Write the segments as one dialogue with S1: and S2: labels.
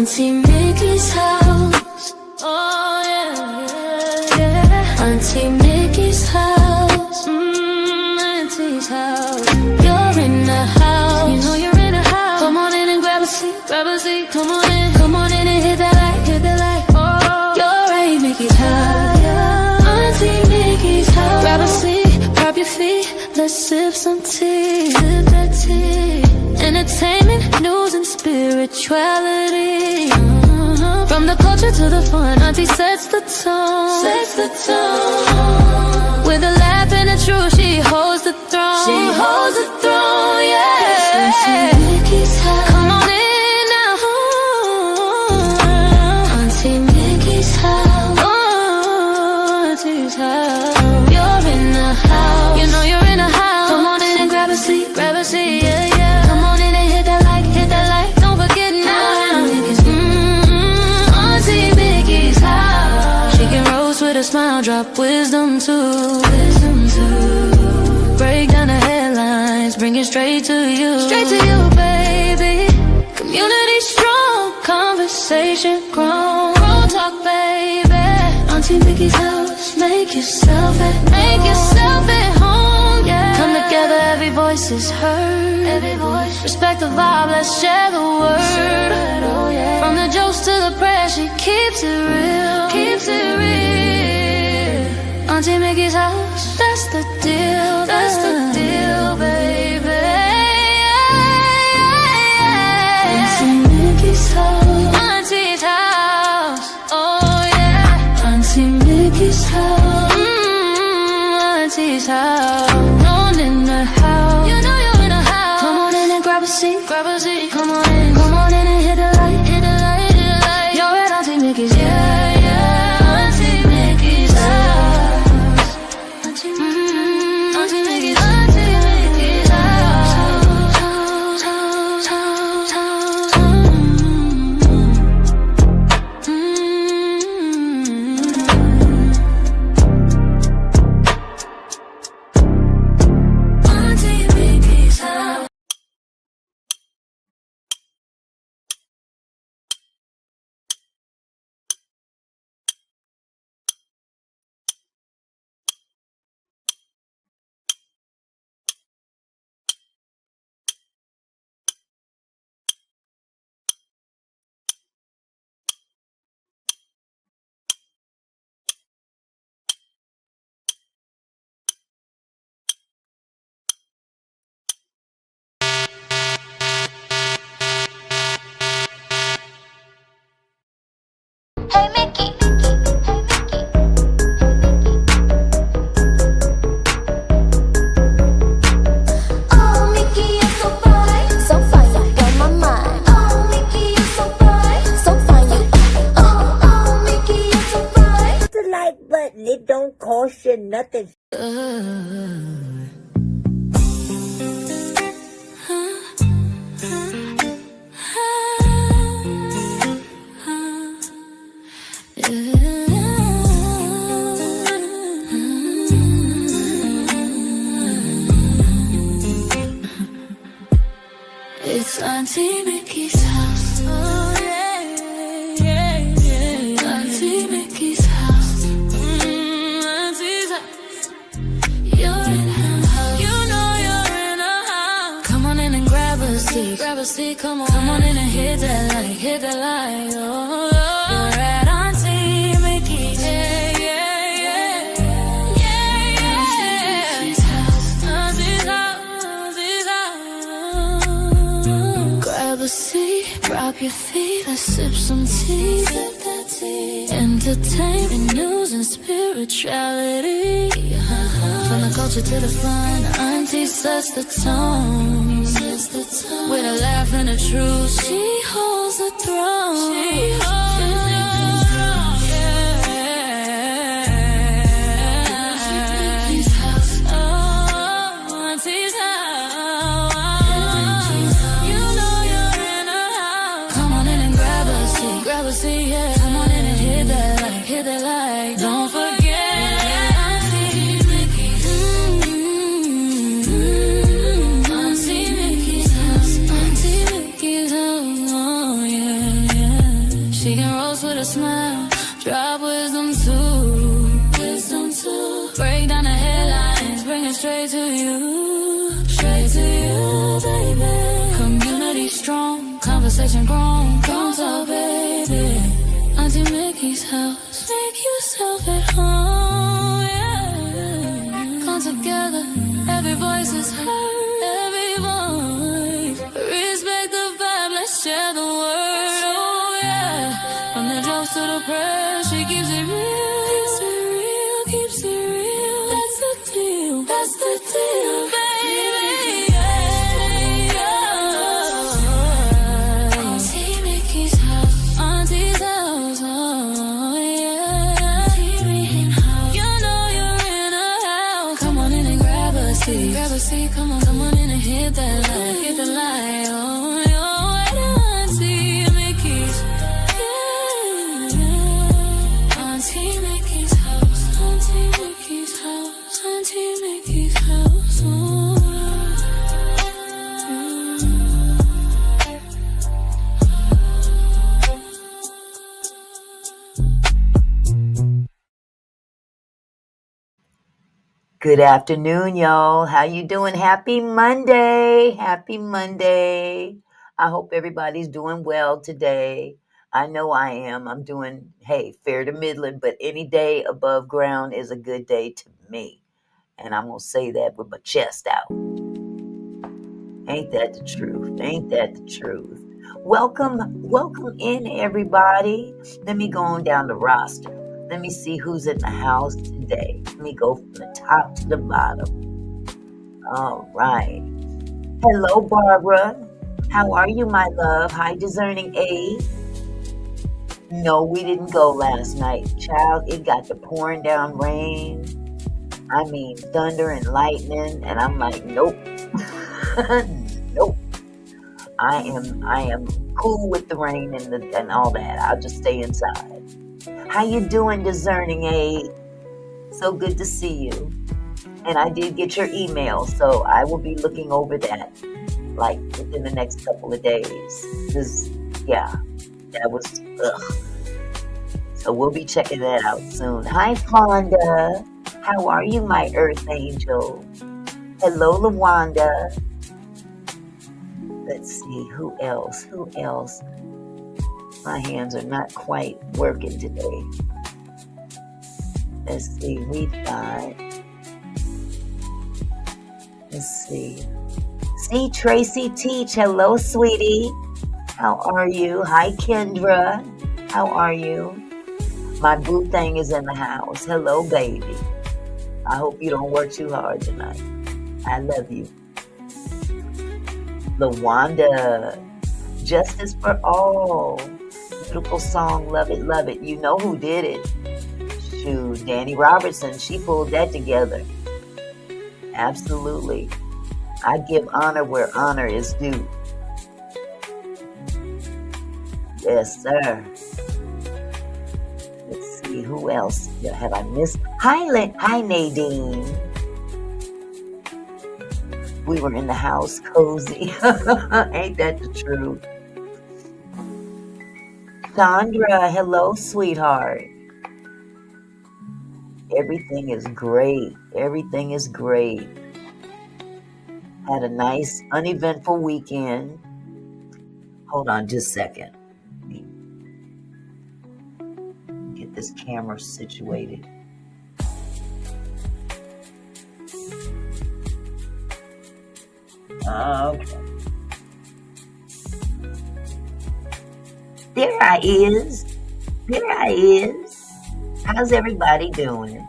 S1: Auntie Mickey's house. Oh yeah, yeah, yeah. Auntie Mickey's house. Auntie's house. You're in the house. You know you're in the house. Come on in and grab a seat, grab a seat. Come on in and hit that light, hit that light. Oh, you're in Mickey's house. Auntie Mickey's house. Grab a seat, grab your feet. Let's sip some tea, sip that tea. Entertainment, news, and spirituality. From the culture to the fun, Auntie sets the tone. Sets the tone. With a laugh and a truth, she holds the throne. She holds the throne, yeah. Auntie Mickey's house. Come on in now. Auntie Mickey's house. Oh, Auntie's house. You're in the house. You know you're in the house. Come on in and grab a seat, yeah, yeah. Come on in and hit that light. Don't forget now. Auntie Mickey's house. She can roast with a smile, drop wisdom too. Break down the headlines, bring it straight to you. Straight to you, baby. Community strong, conversation grown. Roll talk, baby. Auntie Mickey's house. Make yourself at home, yeah. Come together, every voice is heard. Every voice. Respect the vibe, let's share the word. Oh, yeah. From the jokes to the prayer, she keeps it real. Keeps it real. Auntie Mickey's house, that's the deal. That's the deal, baby. Auntie Mickey's house. Auntie's house. Oh yeah. Auntie Mickey's house. Auntie's house. Known in the house. You know you're in the house. Come on in and grab a seat, grab a seat. Come on in and hit the light, hit the light, hit the light. You're at Auntie Mickey's, yeah, yeah. Auntie Mickey's house. Auntie Mickey's, Auntie Mickey's house. Auntie Mickey's house.
S2: Hey Mickey. Oh Mickey, you're so fine. So fine, you got my mind. Oh Mickey, you're so fine. So fine, you. Oh Mickey, you're so fine.
S3: Hit the like button, it don't cost you nothing.
S1: It's Auntie Mickey's house. Oh yeah, yeah, yeah. Auntie Mickey's house. Auntie's house. You're in her house. You know you're in her house. Come on in and grab a seat, grab a seat. Come on in and hit that light, hit that light. Oh, you're at Auntie Mickey's. Yeah, yeah, yeah, yeah, yeah. Auntie's house. Auntie's house. Auntie's house. Grab a seat, drop your feet, let's sip some tea. Sip that tea. Entertainment, news, and spirituality. From the culture to the fun, Auntie sets the tone. With a laugh and a truth, she holds the throne. She holds the throne. Yeah. Auntie's house. Oh, Auntie's house. You know you're in her house. Come on in and grab a seat, yeah. Come on in and hit that light. Don't forget Auntie Mickey's. Auntie Mickey's house. Auntie Mickey's house. Oh yeah, yeah. baby. Community strong, conversation grown. Don't talk, baby. Auntie Mickey's house. Make yourself at home, yeah. Come together, every voice is heard. Every voice. Respect the vibe, let's share the word, oh yeah. From the jokes to the prayers, she keeps it real. Keeps it real, keeps it real. That's the deal, that's the deal, baby. Auntie Mickey's house, Auntie's house, oh yeah. You know you're in a house. Come on in and grab a seat. Grab a seat, come on in and hit that light. Hit the light, oh, you're Auntie Mickey's. Yeah. Auntie Mickey's house, Auntie Mickey's house, Auntie Mickey's house, oh.
S3: Good afternoon, y'all. How you doing? Happy Monday. Happy Monday. I hope everybody's doing well today. I know I am. I'm doing, hey, fair to middling, but any day above ground is a good day to me. And I'm going to say that with my chest out. Ain't that the truth? Ain't that the truth? Welcome in, everybody. Let me go on down the roster. Let me see who's in the house today. Let me go from the top to the bottom. All right. Hello, Barbara. How are you, my love? Hi, Discerning A. No, we didn't go last night. Child, it got to pouring down rain. I mean, thunder and lightning. And I'm like, nope. Nope. I am cool with the rain and all that. I'll just stay inside. How you doing, Discerning A? So good to see you. And I did get your email, so I will be looking over that like within the next couple of days. Because, yeah, that was, ugh. So we'll be checking that out soon. Hi, Fonda. How are you, my earth angel? Hello, Lawanda. Let's see, who else? My hands are not quite working today. Let's see, we've got, let's see. See, Tracy Teach. Hello, sweetie. How are you? Hi, Kendra. How are you? My boo thing is in the house. Hello, baby. I hope you don't work too hard tonight. I love you. LaWanda. Justice for all. Beautiful song. Love it, love it. You know who did it. Shoot, Danny Robertson. She pulled that together. Absolutely. I give honor where honor is due. Yes, sir. Let's see, who else have I missed? Hi, Nadine. We were in the house cozy. Ain't that the truth? Sandra, hello, sweetheart. Everything is great. Everything is great. Had a nice, uneventful weekend. Hold on just a second. Let me get this camera situated. Okay. There I is. How's everybody doing?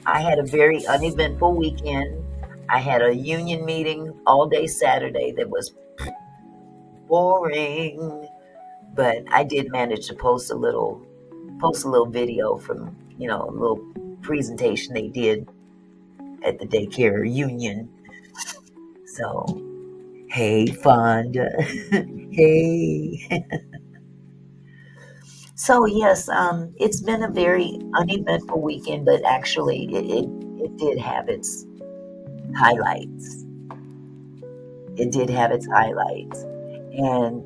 S3: I had a very uneventful weekend. I had a union meeting all day Saturday that was boring, but I did manage to post a little video from, a little presentation they did at the daycare union. So, hey, Fonda. Hey. So, yes, it's been a very uneventful weekend, but actually it did have its highlights. And,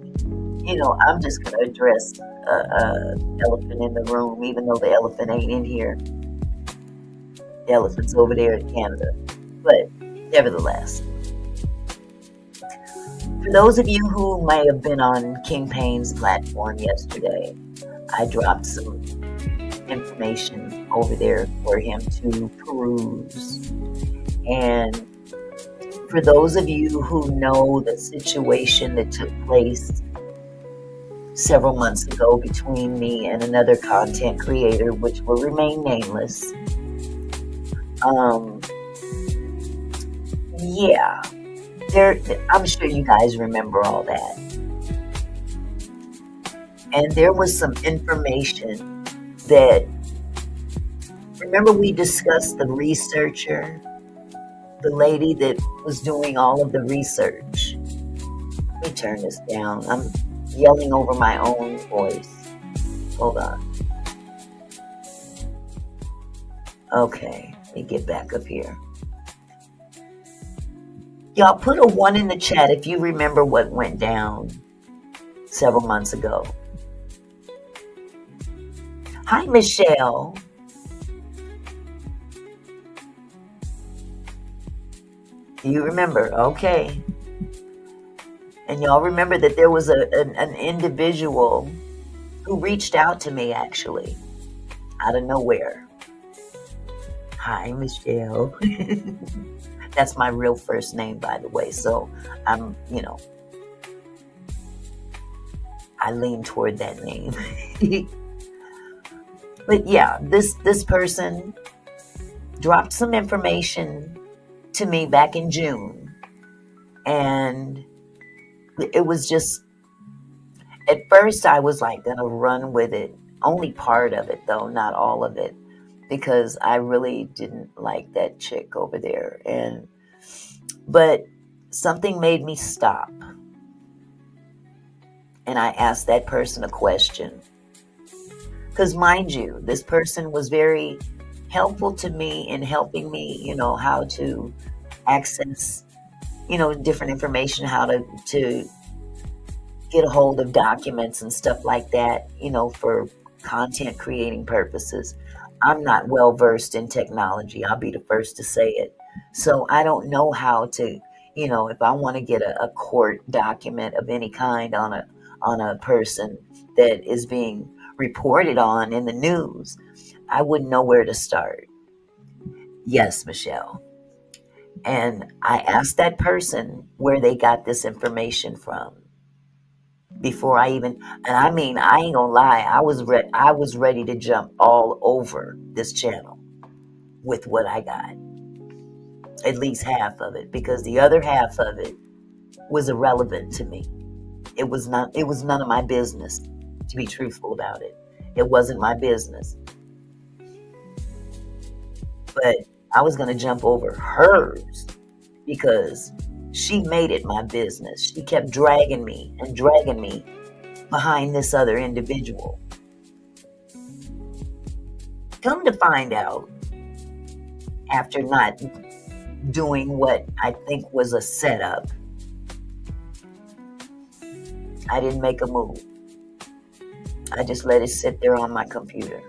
S3: I'm just going to address elephant in the room, even though the elephant ain't in here. The elephant's over there in Canada. But Nevertheless, for those of you who may have been on King Payne's platform yesterday, I dropped some information over there for him to peruse. And for those of you who know the situation that took place several months ago between me and another content creator, which will remain nameless, yeah, I'm sure you guys remember all that. And there was some information that, remember we discussed the researcher, the lady that was doing all of the research. Let me turn this down. I'm yelling over my own voice. Hold on. Okay, let me get back up here. Y'all put a 1 in the chat if you remember what went down several months ago. Hi, Michelle. Do you remember? Okay. And y'all remember that there was an individual who reached out to me, actually, out of nowhere. Hi, Michelle. That's my real first name, by the way. So I'm, I lean toward that name. But yeah, this person dropped some information to me back in June. And it was just, at first I was like going to run with it. Only part of it, though, not all of it. Because I really didn't like that chick over there. But something made me stop. And I asked that person a question. Because mind you, this person was very helpful to me in helping me, how to access, different information, how to get a hold of documents and stuff like that, for content creating purposes. I'm not well versed in technology. I'll be the first to say it. So I don't know how to, if I want to get a court document of any kind on a person that is being reported on in the news, I wouldn't know where to start. Yes, Michelle. And I asked that person where they got this information from before I even, and I mean, I ain't gonna lie, I was ready to jump all over this channel with what I got. At least half of it, because the other half of it was irrelevant to me. It was none of my business, to be truthful about it. It wasn't my business. But I was going to jump over hers because she made it my business. She kept dragging me behind this other individual. Come to find out, after not doing what I think was a setup, I didn't make a move. I just let it sit there on my computer.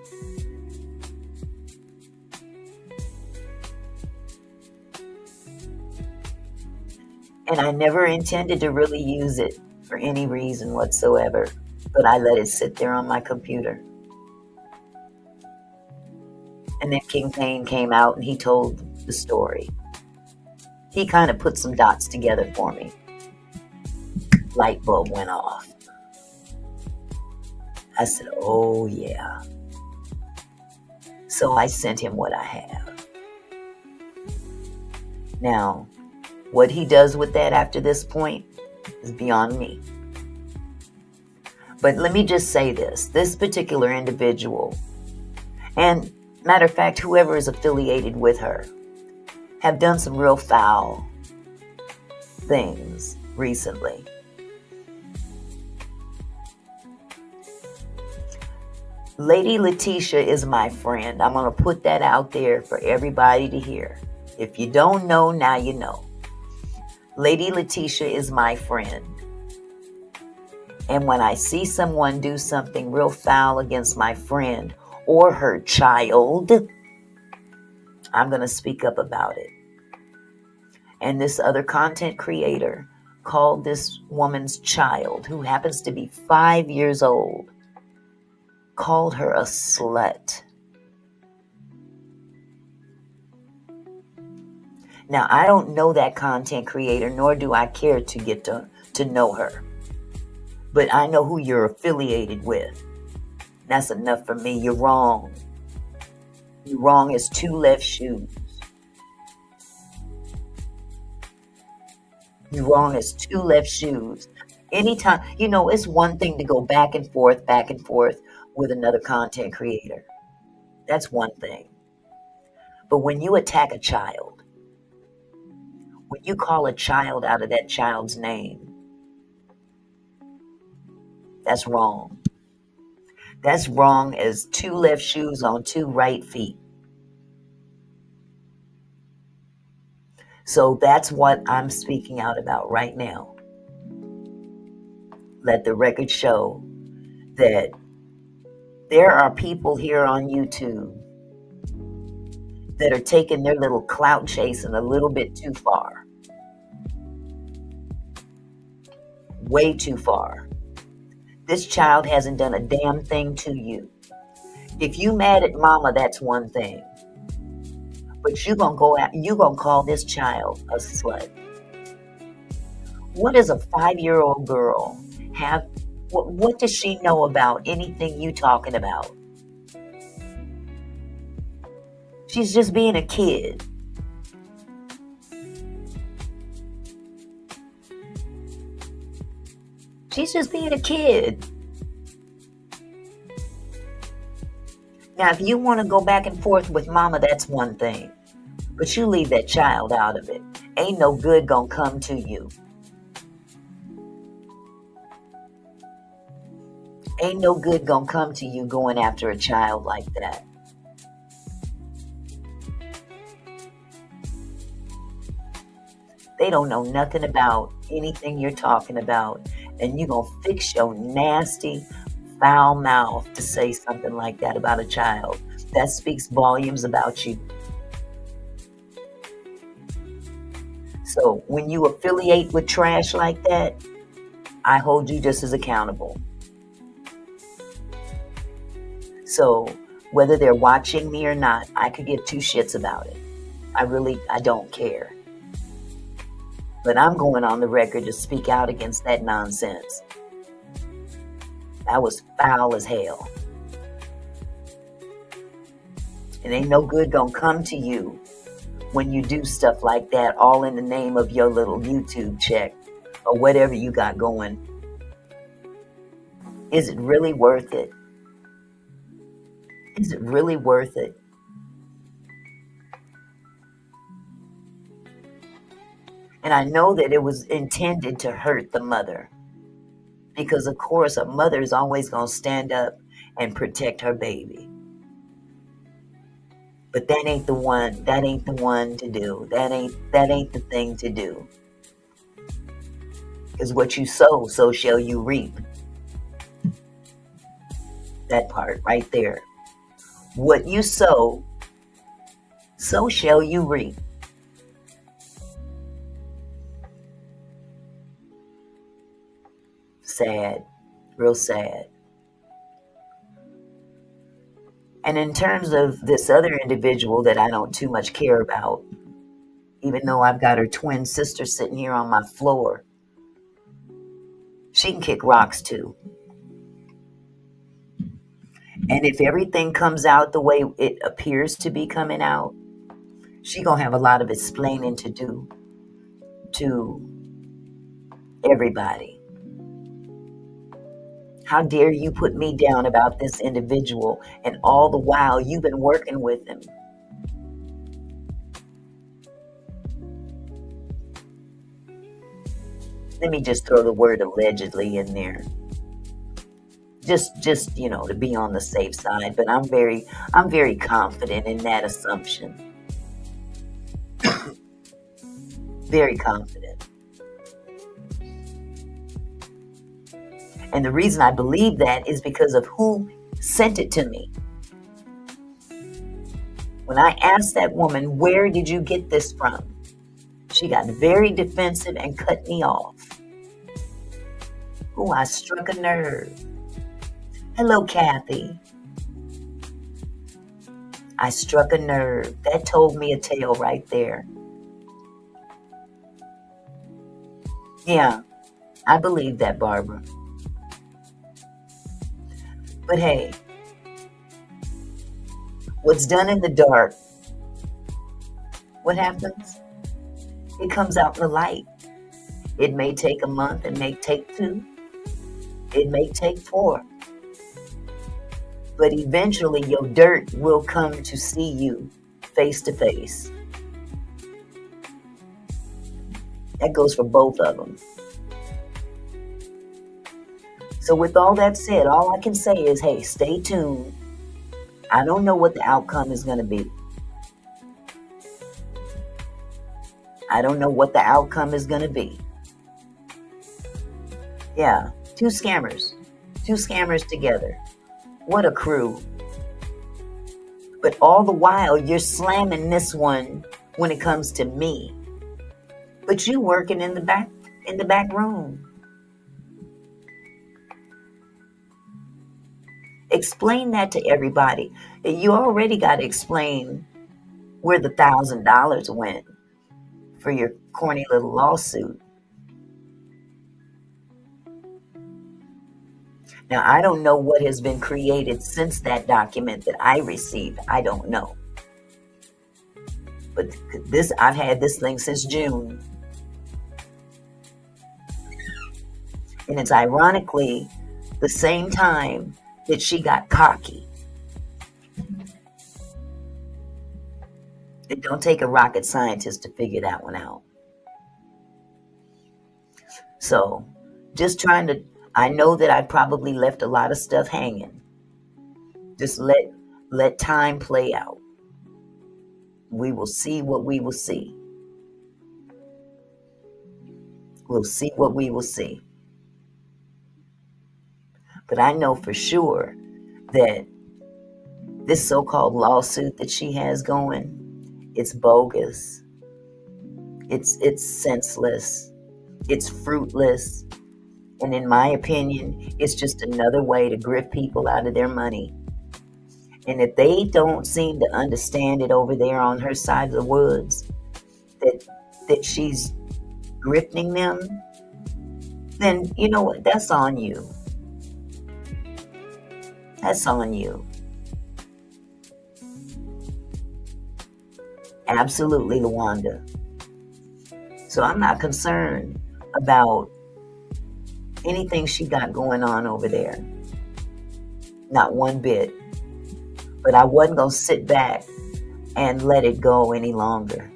S3: And I never intended to really use it for any reason whatsoever, but I let it sit there on my computer. And then King Payne came out and he told the story. He kind of put some dots together for me. Light bulb went off. I said, oh yeah. So I sent him what I have. Now, what he does with that after this point is beyond me. But let me just say this particular individual, and matter of fact, whoever is affiliated with her, have done some real foul things recently. Lady Letitia is my friend. I'm going to put that out there for everybody to hear. If you don't know, now you know. Lady Letitia is my friend. And when I see someone do something real foul against my friend or her child, I'm going to speak up about it. And this other content creator called this woman's child, who happens to be 5 years old, called her a slut. Now, I don't know that content creator, nor do I care to get to know her. But I know who you're affiliated with. That's enough for me. You're wrong. You're wrong as two left shoes. You're wrong as two left shoes. Anytime, it's one thing to go back and forth with another content creator. That's one thing. But when you attack a child, when you call a child out of that child's name, that's wrong. That's wrong as two left shoes on two right feet. So that's what I'm speaking out about right now. Let the record show that there are people here on YouTube that are taking their little clout chasing a little bit too far. Way too far. This child hasn't done a damn thing to you. If you mad at mama, that's one thing. But you're gonna call this child a slut. What does a 5-year-old girl have? What does she know about anything you talking about? She's just being a kid. She's just being a kid. Now, if you want to go back and forth with mama, that's one thing. But you leave that child out of it. Ain't no good gonna come to you. Ain't no good gonna come to you going after a child like that. They don't know nothing about anything you're talking about. And you're gonna fix your nasty, foul mouth to say something like that about a child. That speaks volumes about you. So when you affiliate with trash like that, I hold you just as accountable. So whether they're watching me or not, I could give two shits about it. I don't care. But I'm going on the record to speak out against that nonsense. That was foul as hell. It ain't no good gonna come to you when you do stuff like that, all in the name of your little YouTube check or whatever you got going. Is it really worth it? Is it really worth it? And I know that it was intended to hurt the mother. Because, of course, a mother is always going to stand up and protect her baby. But that ain't the one. That ain't the one to do. That ain't the thing to do. Because what you sow, so shall you reap. That part right there. What you sow, so shall you reap. Sad, real sad. And in terms of this other individual that I don't too much care about, even though I've got her twin sister sitting here on my floor, she can kick rocks too. And if everything comes out the way it appears to be coming out, she gonna have a lot of explaining to do to everybody. How dare you put me down about this individual, and all the while you've been working with him. Let me just throw the word allegedly in there. Just to be on the safe side, but I'm very confident in that assumption. Very confident. And the reason I believe that is because of who sent it to me. When I asked that woman, where did you get this from? She got very defensive and cut me off. Oh, I struck a nerve. Hello, Kathy. I struck a nerve. That told me a tale right there. Yeah, I believe that, Barbara. But hey, what's done in the dark, what happens? It comes out in the light. It may take a month, it may take 2, it may take 4. But eventually your dirt will come to see you face to face. That goes for both of them. So with all that said, all I can say is, hey, stay tuned. I don't know what the outcome is going to be. I don't know what the outcome is going to be. Yeah, 2 scammers. 2 scammers together. What a crew. But all the while, you're slamming this one when it comes to me. But you working in the back room. Explain that to everybody. You already got to explain where the $1,000 went for your corny little lawsuit. Now, I don't know what has been created since that document that I received. I don't know. But I've had this thing since June. And it's ironically the same time that she got cocky. It don't take a rocket scientist to figure that one out. So, just trying to, I know that I probably left a lot of stuff hanging. Just let time play out. We will see what we will see. We'll see what we will see. But I know for sure that this so-called lawsuit that she has going, it's bogus. It's senseless. It's fruitless. And in my opinion, it's just another way to grift people out of their money. And if they don't seem to understand it over there on her side of the woods, that she's grifting them, then you know what? That's on you. That's on you. Absolutely, Luanda. So I'm not concerned about anything she got going on over there. Not one bit. But I wasn't going to sit back and let it go any longer.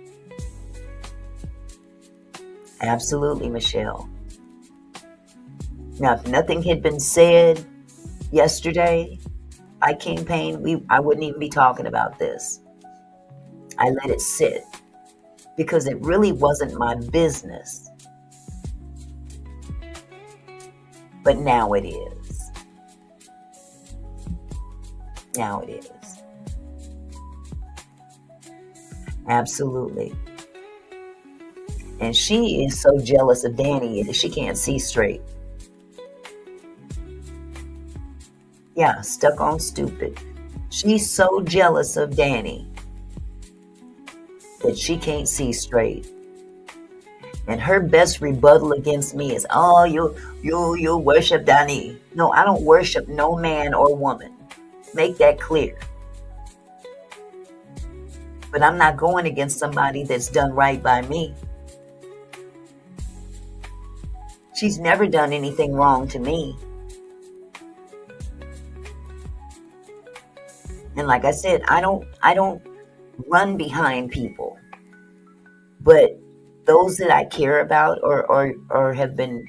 S3: Absolutely, Michelle. Now, if nothing had been said yesterday by King Payne, I wouldn't even be talking about this. I let it sit because it really wasn't my business. But now it is. Now it is. Absolutely. And she is so jealous of Danny that she can't see straight. Yeah, stuck on stupid. She's so jealous of Danny that she can't see straight. And her best rebuttal against me is, oh, you worship Danny. No, I don't worship no man or woman. Make that clear. But I'm not going against somebody that's done right by me. She's never done anything wrong to me. And like I said, I don't run behind people. But those that I care about or have been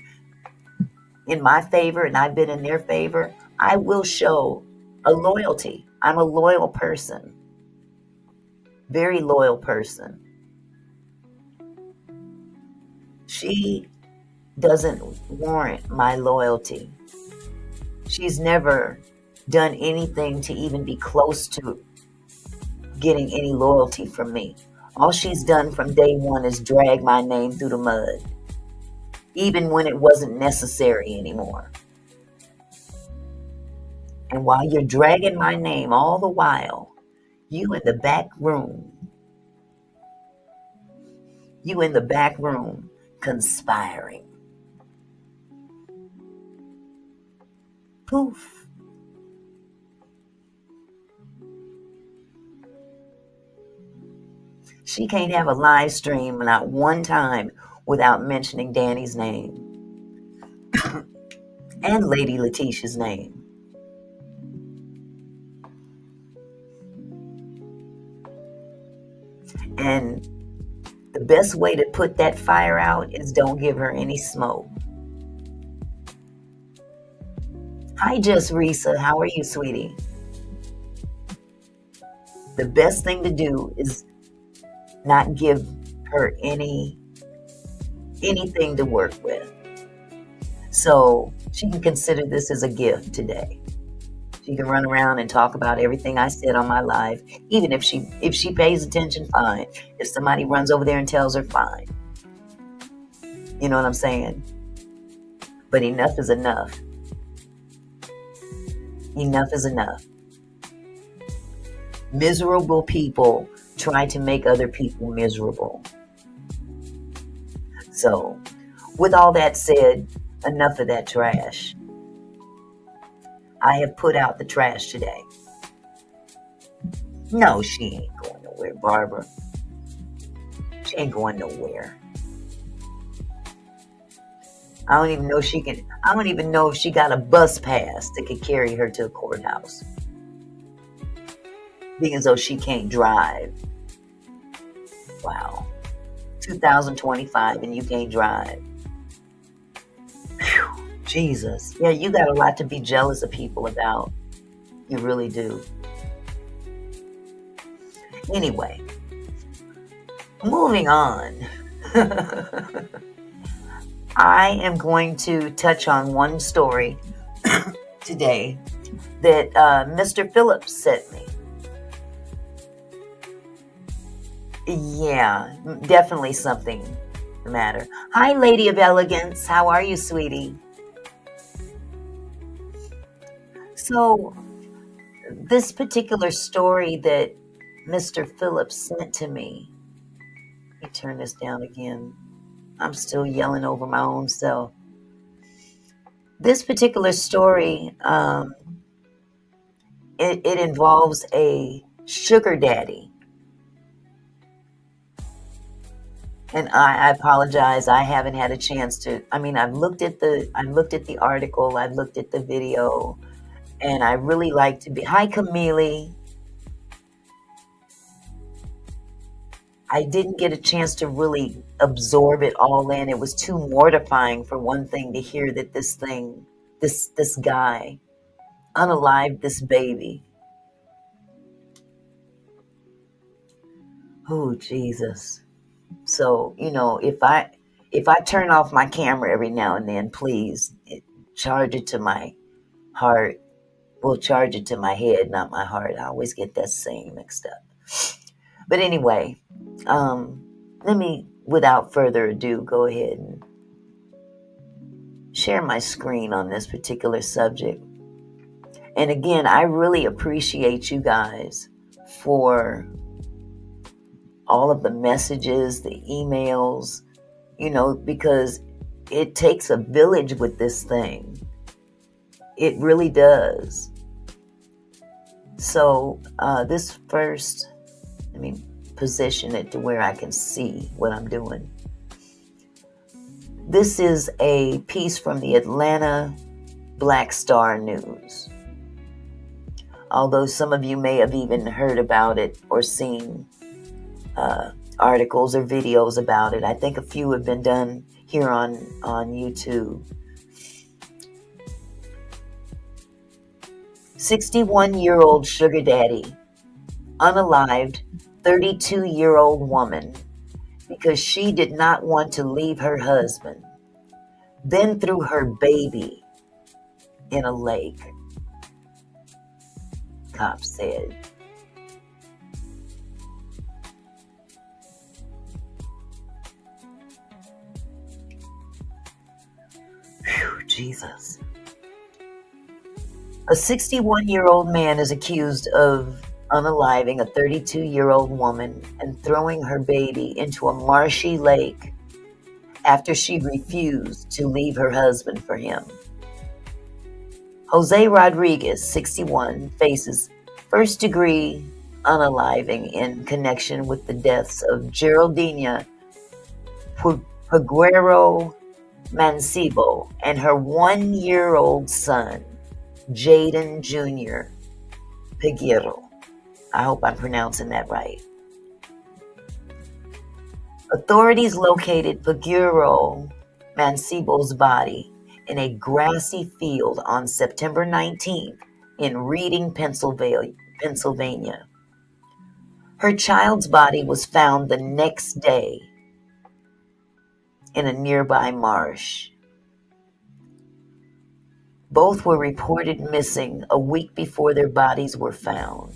S3: in my favor and I've been in their favor, I will show a loyalty. I'm a loyal person. Very loyal person. She doesn't warrant my loyalty. She's never done anything to even be close to getting any loyalty from me. All she's done from day one is drag my name through the mud, even when it wasn't necessary anymore. And while you're dragging my name all the while, you in the back room conspiring. Poof. She can't have a live stream not one time without mentioning Danny's name and Lady Letitia's name. And the best way to put that fire out is don't give her any smoke. Hi, Just Risa. How are you, sweetie? The best thing to do is not give her anything to work with. So she can consider this as a gift today. She can run around and talk about everything I said on my live. Even if she pays attention, fine. If somebody runs over there and tells her, fine. You know what I'm saying? But enough is enough. Enough is enough. Miserable people try to make other people miserable. So, with all that said, enough of that trash. I have put out the trash today. No, she ain't going nowhere, Barbara. She ain't going nowhere. I don't even know if she got a bus pass that could carry her to a courthouse. Being as though she can't drive. Wow. 2025 and you can't drive. Whew. Jesus. Yeah, you got a lot to be jealous of people about. You really do. Anyway, moving on. I am going to touch on one story today that Mr. Phillips sent me. Yeah, definitely something the matter. Hi, Lady of Elegance. How are you, sweetie? So, this particular story that Mr. Phillips sent to me, let me turn this down again. I'm still yelling over my own self. This particular story, it involves a sugar daddy. And I apologize. I haven't had a chance to. I've looked at the article. I've looked at the video, and I really like to be. Hi, Camille. I didn't get a chance to really absorb it all in. It was too mortifying, for one thing, to hear that this guy, unalived this baby. Oh, Jesus. So, if I turn off my camera every now and then, please charge it to my heart. Well, charge it to my head, not my heart. I always get that saying mixed up. But anyway, let me, without further ado, go ahead and share my screen on this particular subject. And again, I really appreciate you guys for all of the messages, the emails, because it takes a village with this thing. It really does. So this first, let me position it to where I can see what I'm doing. This is a piece from the Atlanta Black Star News. Although some of you may have even heard about it or seen articles or videos about it. I think a few have been done here on YouTube. 61-year-old sugar daddy, unalived 32-year-old woman because she did not want to leave her husband, then threw her baby in a lake, cops said. Jesus. A 61-year-old man is accused of unaliving a 32-year-old woman and throwing her baby into a marshy lake after she refused to leave her husband for him. Jose Rodriguez, 61, faces first-degree unaliving in connection with the deaths of Geraldina Peguero Mancebo and her 1-year-old son, Jaden Jr. Peguero. I hope I'm pronouncing that right. Authorities located Peguero Mancebo's body in a grassy field on September 19th in Reading, Pennsylvania. Her child's body was found the next day in a nearby marsh. Both were reported missing a week before their bodies were found.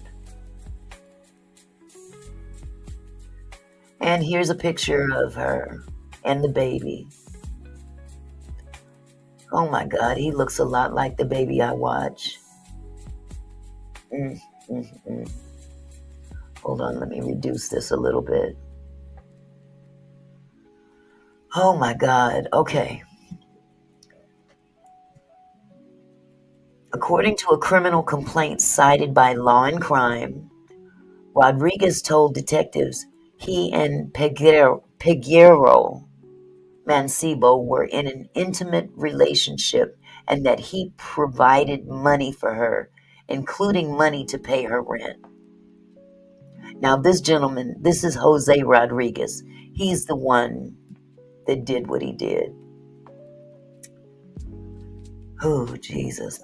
S3: And here's a picture of her and the baby. Oh my God, he looks a lot like the baby I watch. Hold on, let me reduce this a little bit. Oh my God, okay. According to a criminal complaint cited by Law and Crime, Rodriguez told detectives he and Peguero Mancebo were in an intimate relationship and that he provided money for her, including money to pay her rent. Now, this gentleman, this is Jose Rodriguez. He's the one that did what he did. Oh, Jesus.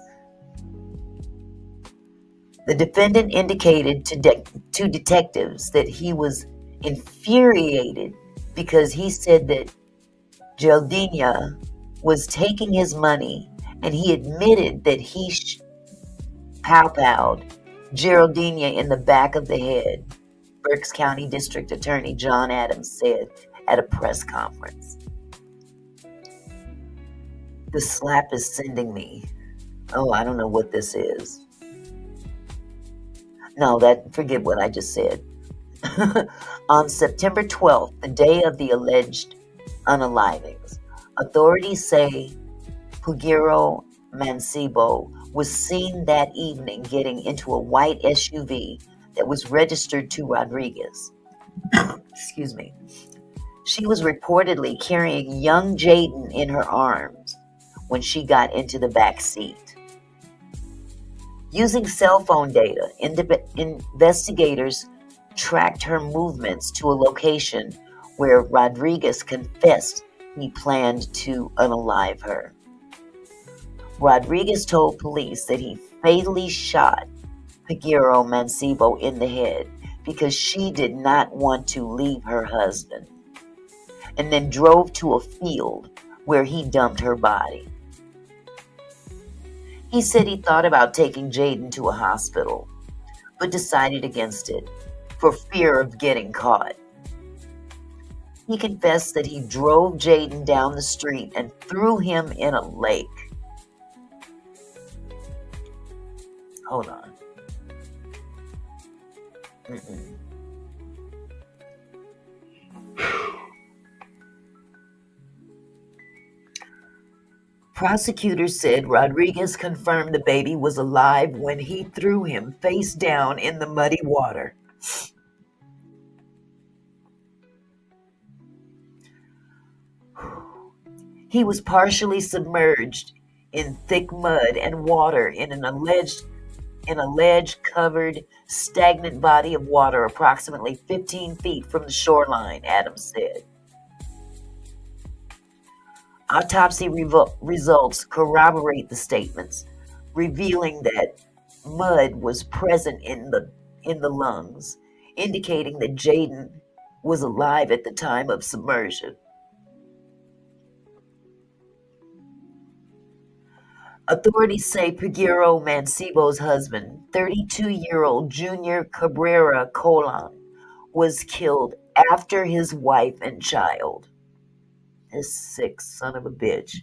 S3: The defendant indicated to detectives that he was infuriated because he said that Geraldina was taking his money, and he admitted that he pow-powed Geraldina in the back of the head, Berks County District Attorney John Adams said at a press conference. The slap is sending me. Oh, I don't know what this is. No, forget what I just said. On September 12th, the day of the alleged unalivings, authorities say Peguero Mancebo was seen that evening getting into a white SUV that was registered to Rodriguez. Excuse me. She was reportedly carrying young Jaden in her arms when she got into the back seat. Using cell phone data, investigators tracked her movements to a location where Rodriguez confessed he planned to unalive her. Rodriguez told police that he fatally shot Peguero Mancebo in the head because she did not want to leave her husband, and then drove to a field where he dumped her body. He said he thought about taking Jaden to a hospital, but decided against it for fear of getting caught. He confessed that he drove Jaden down the street and threw him in a lake. Hold on. Prosecutors said Rodriguez confirmed the baby was alive when he threw him face down in the muddy water. He was partially submerged in thick mud and water in an alleged covered stagnant body of water approximately 15 feet from the shoreline, Adams said. Autopsy results corroborate the statements, revealing that mud was present in the lungs, indicating that Jaden was alive at the time of submersion. Authorities say Peguero Mancebo's husband, 32-year-old Junior Cabrera Colon, was killed after his wife and child. This sick son of a bitch.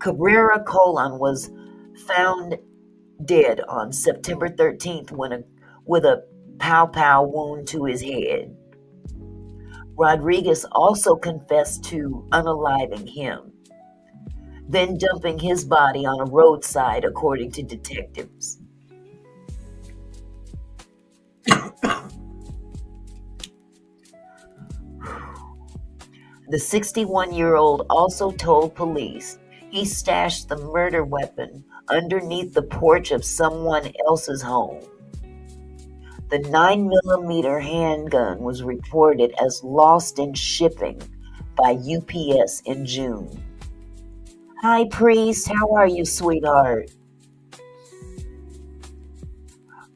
S3: Cabrera Colon was found dead on September 13th with a pow wound to his head. Rodriguez also confessed to unaliving him, then dumping his body on a roadside, according to detectives. The 61-year-old also told police he stashed the murder weapon underneath the porch of someone else's home. The 9mm handgun was reported as lost in shipping by UPS in June. Hi, Priest. How are you, sweetheart?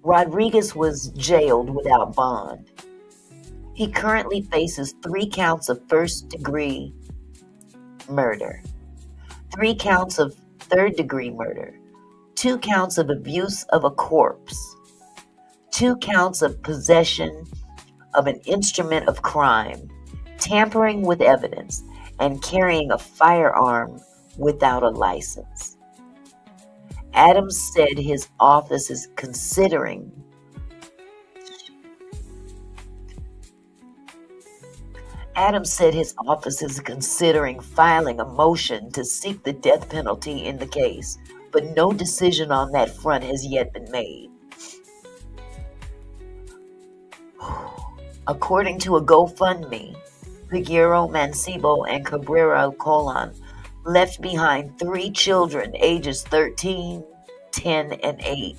S3: Rodriguez was jailed without bond. He currently faces 3 counts of first-degree murder, 3 counts of third-degree murder, 2 counts of abuse of a corpse, 2 counts of possession of an instrument of crime, tampering with evidence, and carrying a firearm without a license. Adams said his office is considering filing a motion to seek the death penalty in the case, but no decision on that front has yet been made. According to a GoFundMe, Figueroa, Mancebo, and Cabrera Colon left behind 3 children ages 13, 10, and 8,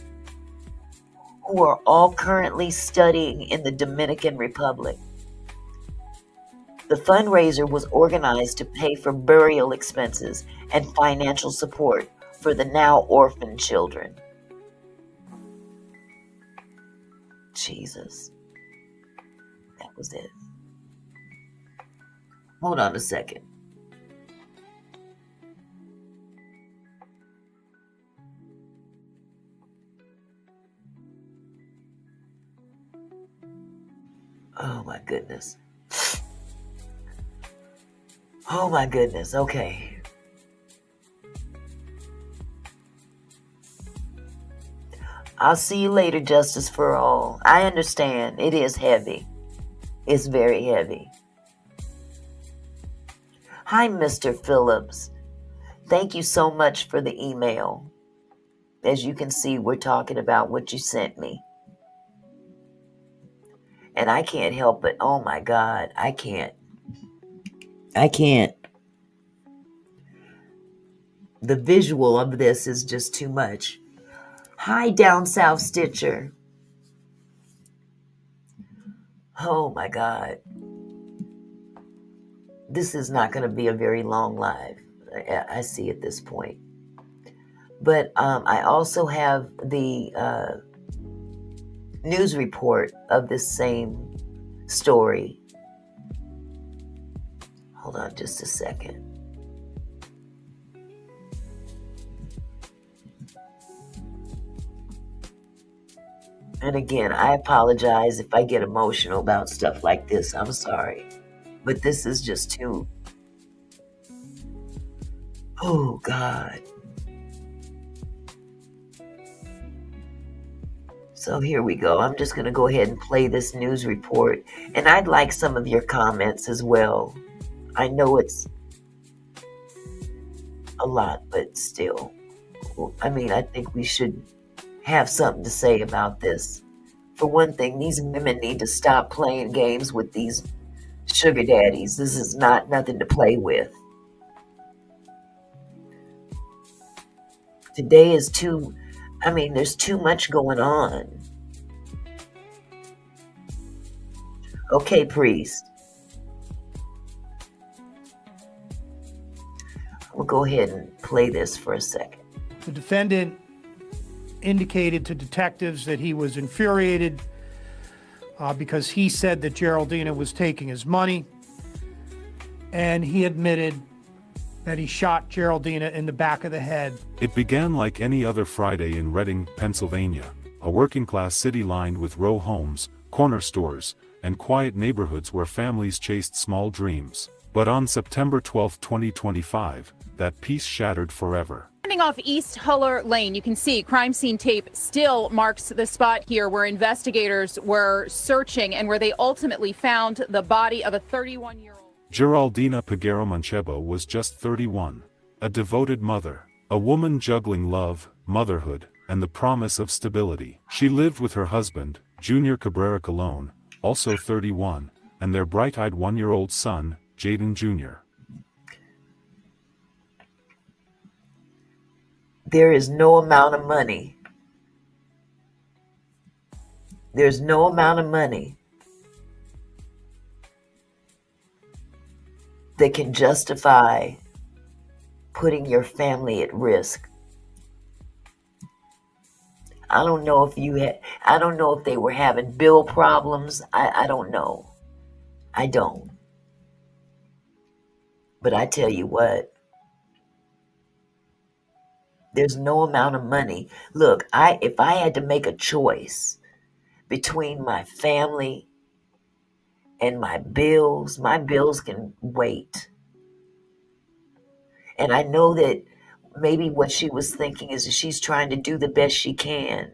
S3: who are all currently studying in the Dominican Republic. The fundraiser was organized to pay for burial expenses and financial support for the now orphaned children. Jesus. That was it. Hold on a second. Oh my goodness. Oh my goodness. Okay. I'll see you later, Justice for All. I understand. It is heavy. It's very heavy. Hi, Mr. Phillips. Thank you so much for the email. As you can see, we're talking about what you sent me. And I can't help it. Oh my God, I can't. The visual of this is just too much. Hi, Down South Stitcher. Oh my God. This is not going to be a very long live. I see at this point. But I also have the news report of this same story. Hold on just a second. And again, I apologize if I get emotional about stuff like this. I'm sorry. But this is just too... Oh, God. So here we go. I'm just going to go ahead and play this news report. And I'd like some of your comments as well. I know it's a lot, but still. I mean, I think we should have something to say about this. For one thing, these women need to stop playing games with these sugar daddies. This is nothing to play with. Today is there's too much going on. Okay, Priest. We'll go ahead and play this for a second.
S4: The defendant indicated to detectives that he was infuriated because he said that Geraldina was taking his money, and he admitted that he shot Geraldina in the back of the head.
S5: It began like any other Friday in Reading, Pennsylvania, a working-class city lined with row homes, corner stores, and quiet neighborhoods where families chased small dreams. But on September 12, 2025, that peace shattered forever.
S6: Standing off East Huller Lane, you can see crime scene tape still marks the spot here where investigators were searching and where they ultimately found the body of a 31-year-old.
S5: Geraldina Peguero Manchebo was just 31, a devoted mother, a woman juggling love, motherhood, and the promise of stability. She lived with her husband, Junior Cabrera Colon, also 31, and their bright-eyed 1-year-old son, Jaden Jr.
S3: There is no amount of money. There's no amount of money that can justify putting your family at risk. I don't know if they were having bill problems. I don't know. I don't. But I tell you what, there's no amount of money. Look, if I had to make a choice between my family and my bills can wait. And I know that maybe what she was thinking is that she's trying to do the best she can.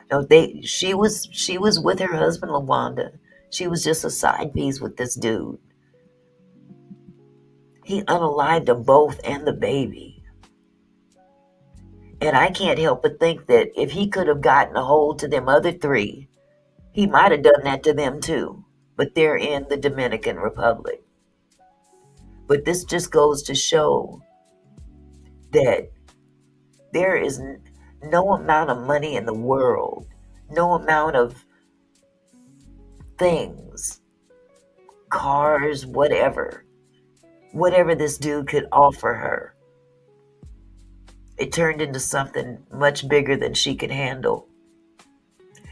S3: No, she was with her husband, LaWanda. She was just a side piece with this dude. He unalived them both and the baby. And I can't help but think that if he could have gotten a hold to them other three, he might have done that to them too. But they're in the Dominican Republic. But this just goes to show that there is no amount of money in the world, no amount of things, cars, whatever this dude could offer her. It turned into something much bigger than she could handle.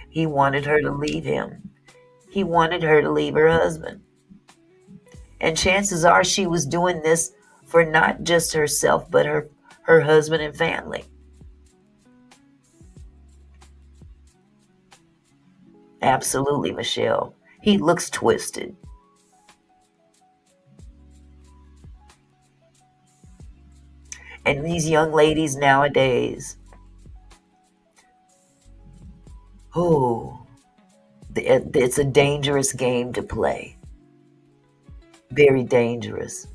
S3: He wanted her to leave him. He wanted her to leave her husband. And chances are she was doing this for not just herself, but her husband and family. Absolutely, Michelle. He looks twisted. And these young ladies nowadays, it's a dangerous game to play. Very dangerous.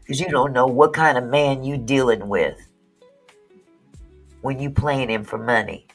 S3: Because you don't know what kind of man you dealing with when you playing him for money.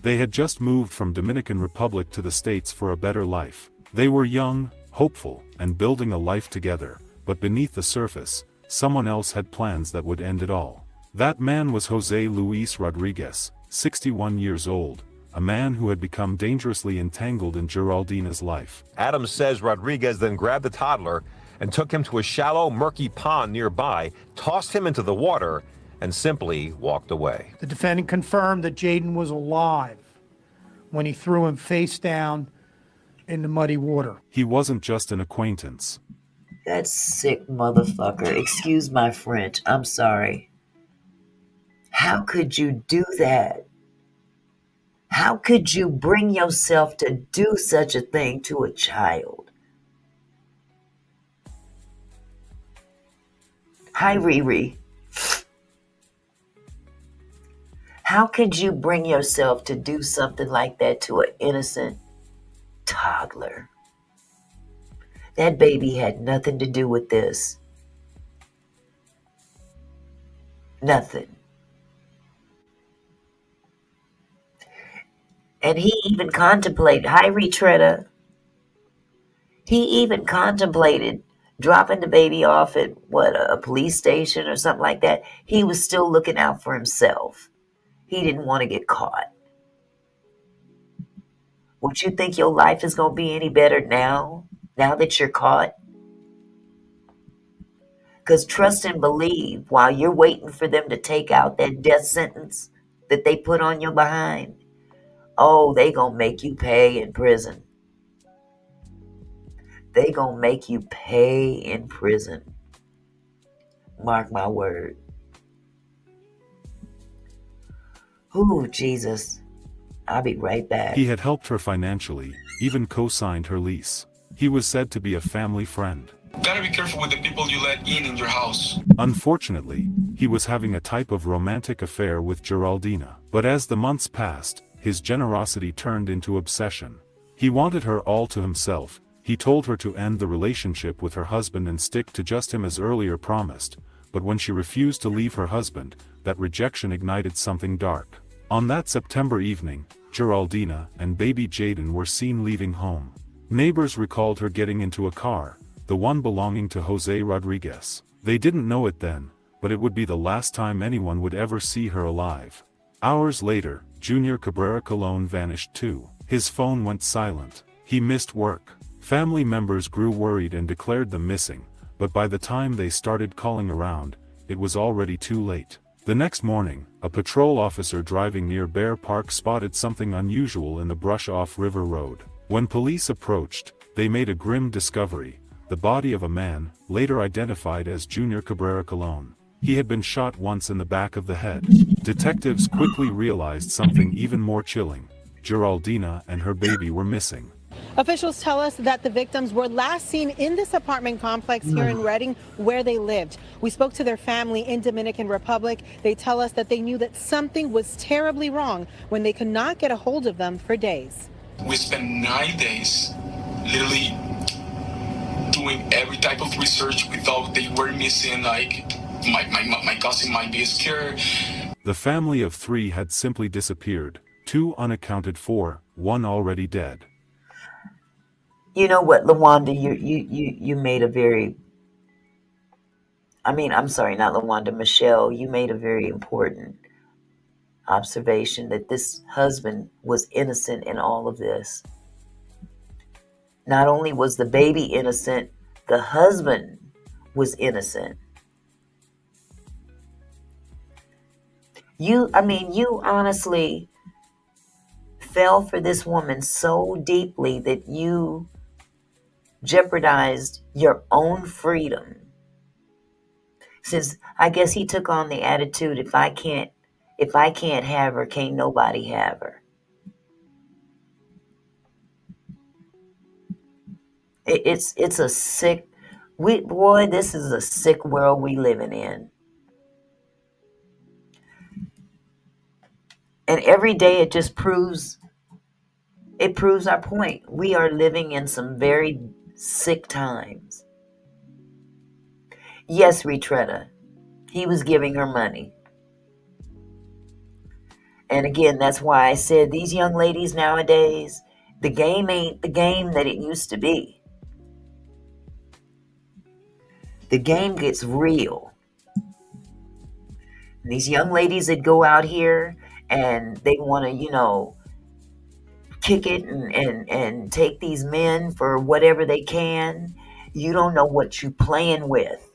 S5: They had just moved from Dominican Republic to the States for a better life. They were young, hopeful, and building a life together, but beneath the surface, someone else had plans that would end it all. That man was Jose Luis Rodriguez, 61 years old, a man who had become dangerously entangled in Geraldina's life.
S7: Adams says Rodriguez then grabbed the toddler and took him to a shallow, murky pond nearby, tossed him into the water, and simply walked away.
S4: The defendant confirmed that Jaden was alive when he threw him face down in the muddy water.
S5: He wasn't just an acquaintance.
S3: That sick motherfucker. Excuse my French. I'm sorry. How could you do that? How could you bring yourself to do such a thing to a child? Hi, Riri. How could you bring yourself to do something like that to an innocent toddler? That baby had nothing to do with this. Nothing. And he even contemplated, hi Retretta, he even contemplated dropping the baby off at, a police station or something like that. He was still looking out for himself. He didn't want to get caught. Would you think your life is going to be any better now that you're caught? Because trust and believe, while you're waiting for them to take out that death sentence that they put on your behind, oh, they gonna make you pay in prison. They gonna make you pay in prison. Mark my word. Ooh, Jesus. I'll be right back.
S5: He had helped her financially, even co-signed her lease. He was said to be a family friend.
S8: Gotta be careful with the people you let in your house.
S5: Unfortunately, he was having a type of romantic affair with Geraldina. But as the months passed, his generosity turned into obsession. He wanted her all to himself. He told her to end the relationship with her husband and stick to just him as earlier promised. But when she refused to leave her husband, that rejection ignited something dark. On that September evening, Geraldina and baby Jaden were seen leaving home. Neighbors recalled her getting into a car, the one belonging to Jose Rodriguez. They didn't know it then, but it would be the last time anyone would ever see her alive. Hours later, Junior Cabrera Colon vanished too. His phone went silent. He missed work. Family members grew worried and declared them missing, but by the time they started calling around, it was already too late. The next morning, a patrol officer driving near Bear Park spotted something unusual in the brush off River Road. When police approached, they made a grim discovery: the body of a man, later identified as Junior Cabrera Colon. He had been shot once in the back of the head. Detectives quickly realized something even more chilling: Geraldina and her baby were missing.
S9: Officials tell us that the victims were last seen in this apartment complex here in Redding, where they lived. We spoke to their family in Dominican Republic. They tell us that they knew that something was terribly wrong when they could not get a hold of them for days.
S8: We spent 9 days literally doing every type of research. We thought they were missing, like my cousin might be scared.
S5: The family of 3 had simply disappeared, 2 unaccounted for, 1 already dead.
S3: You know what, LaWanda, you made a very, I'm sorry, not LaWanda, Michelle, you made a very important observation that this husband was innocent in all of this. Not only was the baby innocent, the husband was innocent. You honestly fell for this woman so deeply that you jeopardized your own freedom. Since I guess he took on the attitude, if I can't have her, can't nobody have her. It's a sick, this is a sick world we living in. And every day it just proves our point. We are living in some very sick times. Yes, Retretta, he was giving her money. And again, that's why I said these young ladies nowadays, the game ain't the game that it used to be. The game gets real. And these young ladies that go out here and they want to, kick it and take these men for whatever they can, you don't know what you're playing with.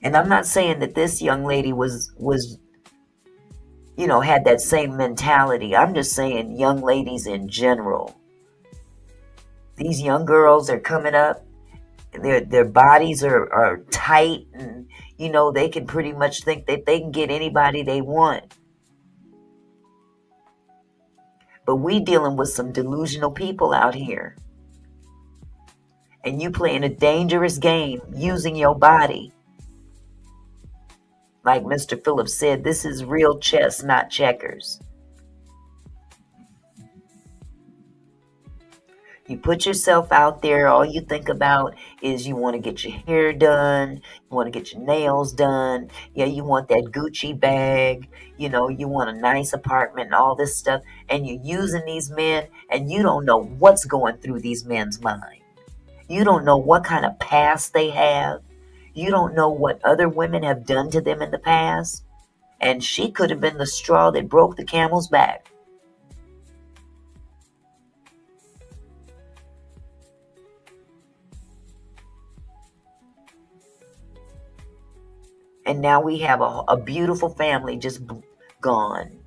S3: And I'm not saying that this young lady was had that same mentality. I'm just saying young ladies in general. These young girls are coming up. Their bodies are tight, and they can pretty much think that they can get anybody they want. But we dealing with some delusional people out here. And you playing a dangerous game using your body. Like Mr. Phillips said, this is real chess, not checkers. You put yourself out there, all you think about is you want to get your hair done, you want to get your nails done, yeah, you want that Gucci bag, you want a nice apartment and all this stuff, and you're using these men, and you don't know what's going through these men's mind. You don't know what kind of past they have. You don't know what other women have done to them in the past. And she could have been the straw that broke the camel's back. And now we have a beautiful family just gone.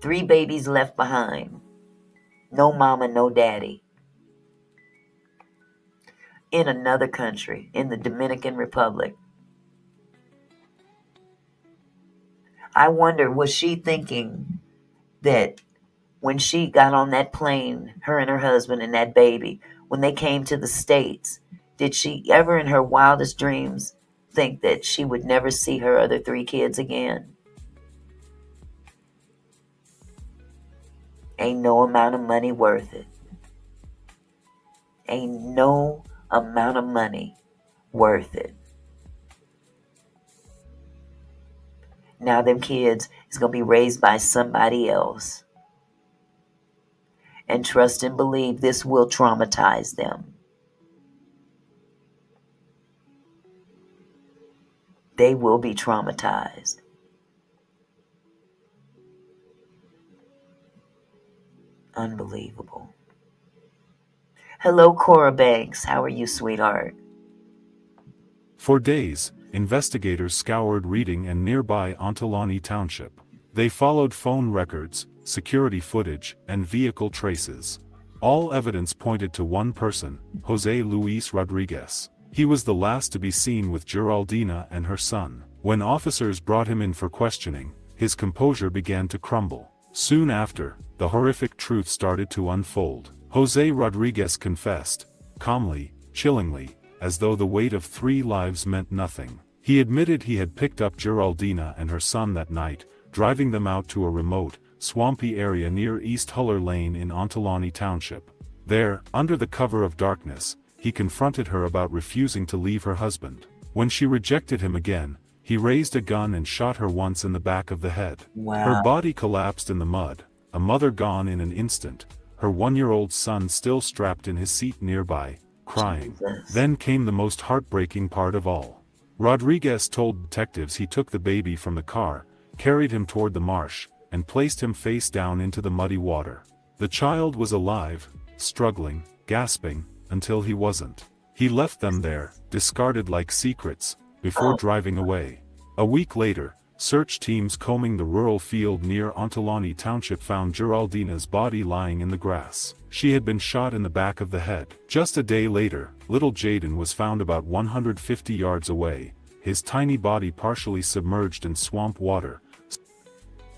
S3: 3 babies left behind. No mama, no daddy. In another country, in the Dominican Republic. I wonder, was she thinking that when she got on that plane, her and her husband and that baby, when they came to the States, did she ever in her wildest dreams think that she would never see her other 3 kids again? Ain't no amount of money worth it. Ain't no amount of money worth it. Now them kids is going to be raised by somebody else. And trust and believe this will traumatize them. They will be traumatized. Unbelievable. Hello, Cora Banks. How are you, sweetheart?
S5: For days, investigators scoured Reading and nearby Ontelaunee Township. They followed phone records, security footage, and vehicle traces. All evidence pointed to one person, Jose Luis Rodriguez. He was the last to be seen with Geraldina and her son. When officers brought him in for questioning, his composure began to crumble. Soon after, the horrific truth started to unfold. Jose Rodriguez confessed, calmly, chillingly, as though the weight of 3 lives meant nothing. He admitted he had picked up Geraldina and her son that night, driving them out to a remote, swampy area near East Huller Lane in Ontelaunee Township. There, under the cover of darkness, he confronted her about refusing to leave her husband. When she rejected him again, he raised a gun and shot her once in the back of the head.
S3: Wow.
S5: Her body collapsed in the mud, a mother gone in an instant, her 1-year-old son still strapped in his seat nearby, crying.
S3: Jesus.
S5: Then came the most heartbreaking part of all. Rodriguez told detectives he took the baby from the car, carried him toward the marsh, and placed him face down into the muddy water. The child was alive, struggling, gasping, until he wasn't. He left them there, discarded like secrets, before driving away. A week later, search teams combing the rural field near Ontelaunee Township found Geraldina's body lying in the grass. She had been shot in the back of the head. Just a day later, little Jaden was found about 150 yards away, his tiny body partially submerged in swamp water.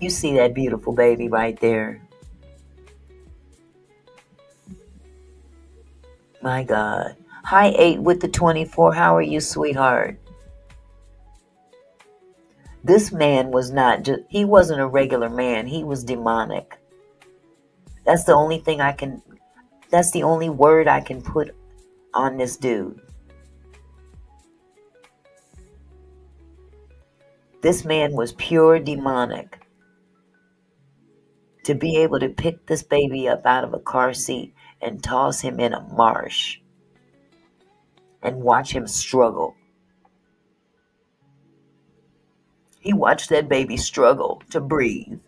S3: You see that beautiful baby right there? My God. Hi, 8 with the 24. How are you, sweetheart? This man was not just, he wasn't a regular man. He was demonic. That's the only thing that's the only word I can put on this dude. This man was pure demonic. To be able to pick this baby up out of a car seat and toss him in a marsh and watch him struggle. He watched that baby struggle to breathe.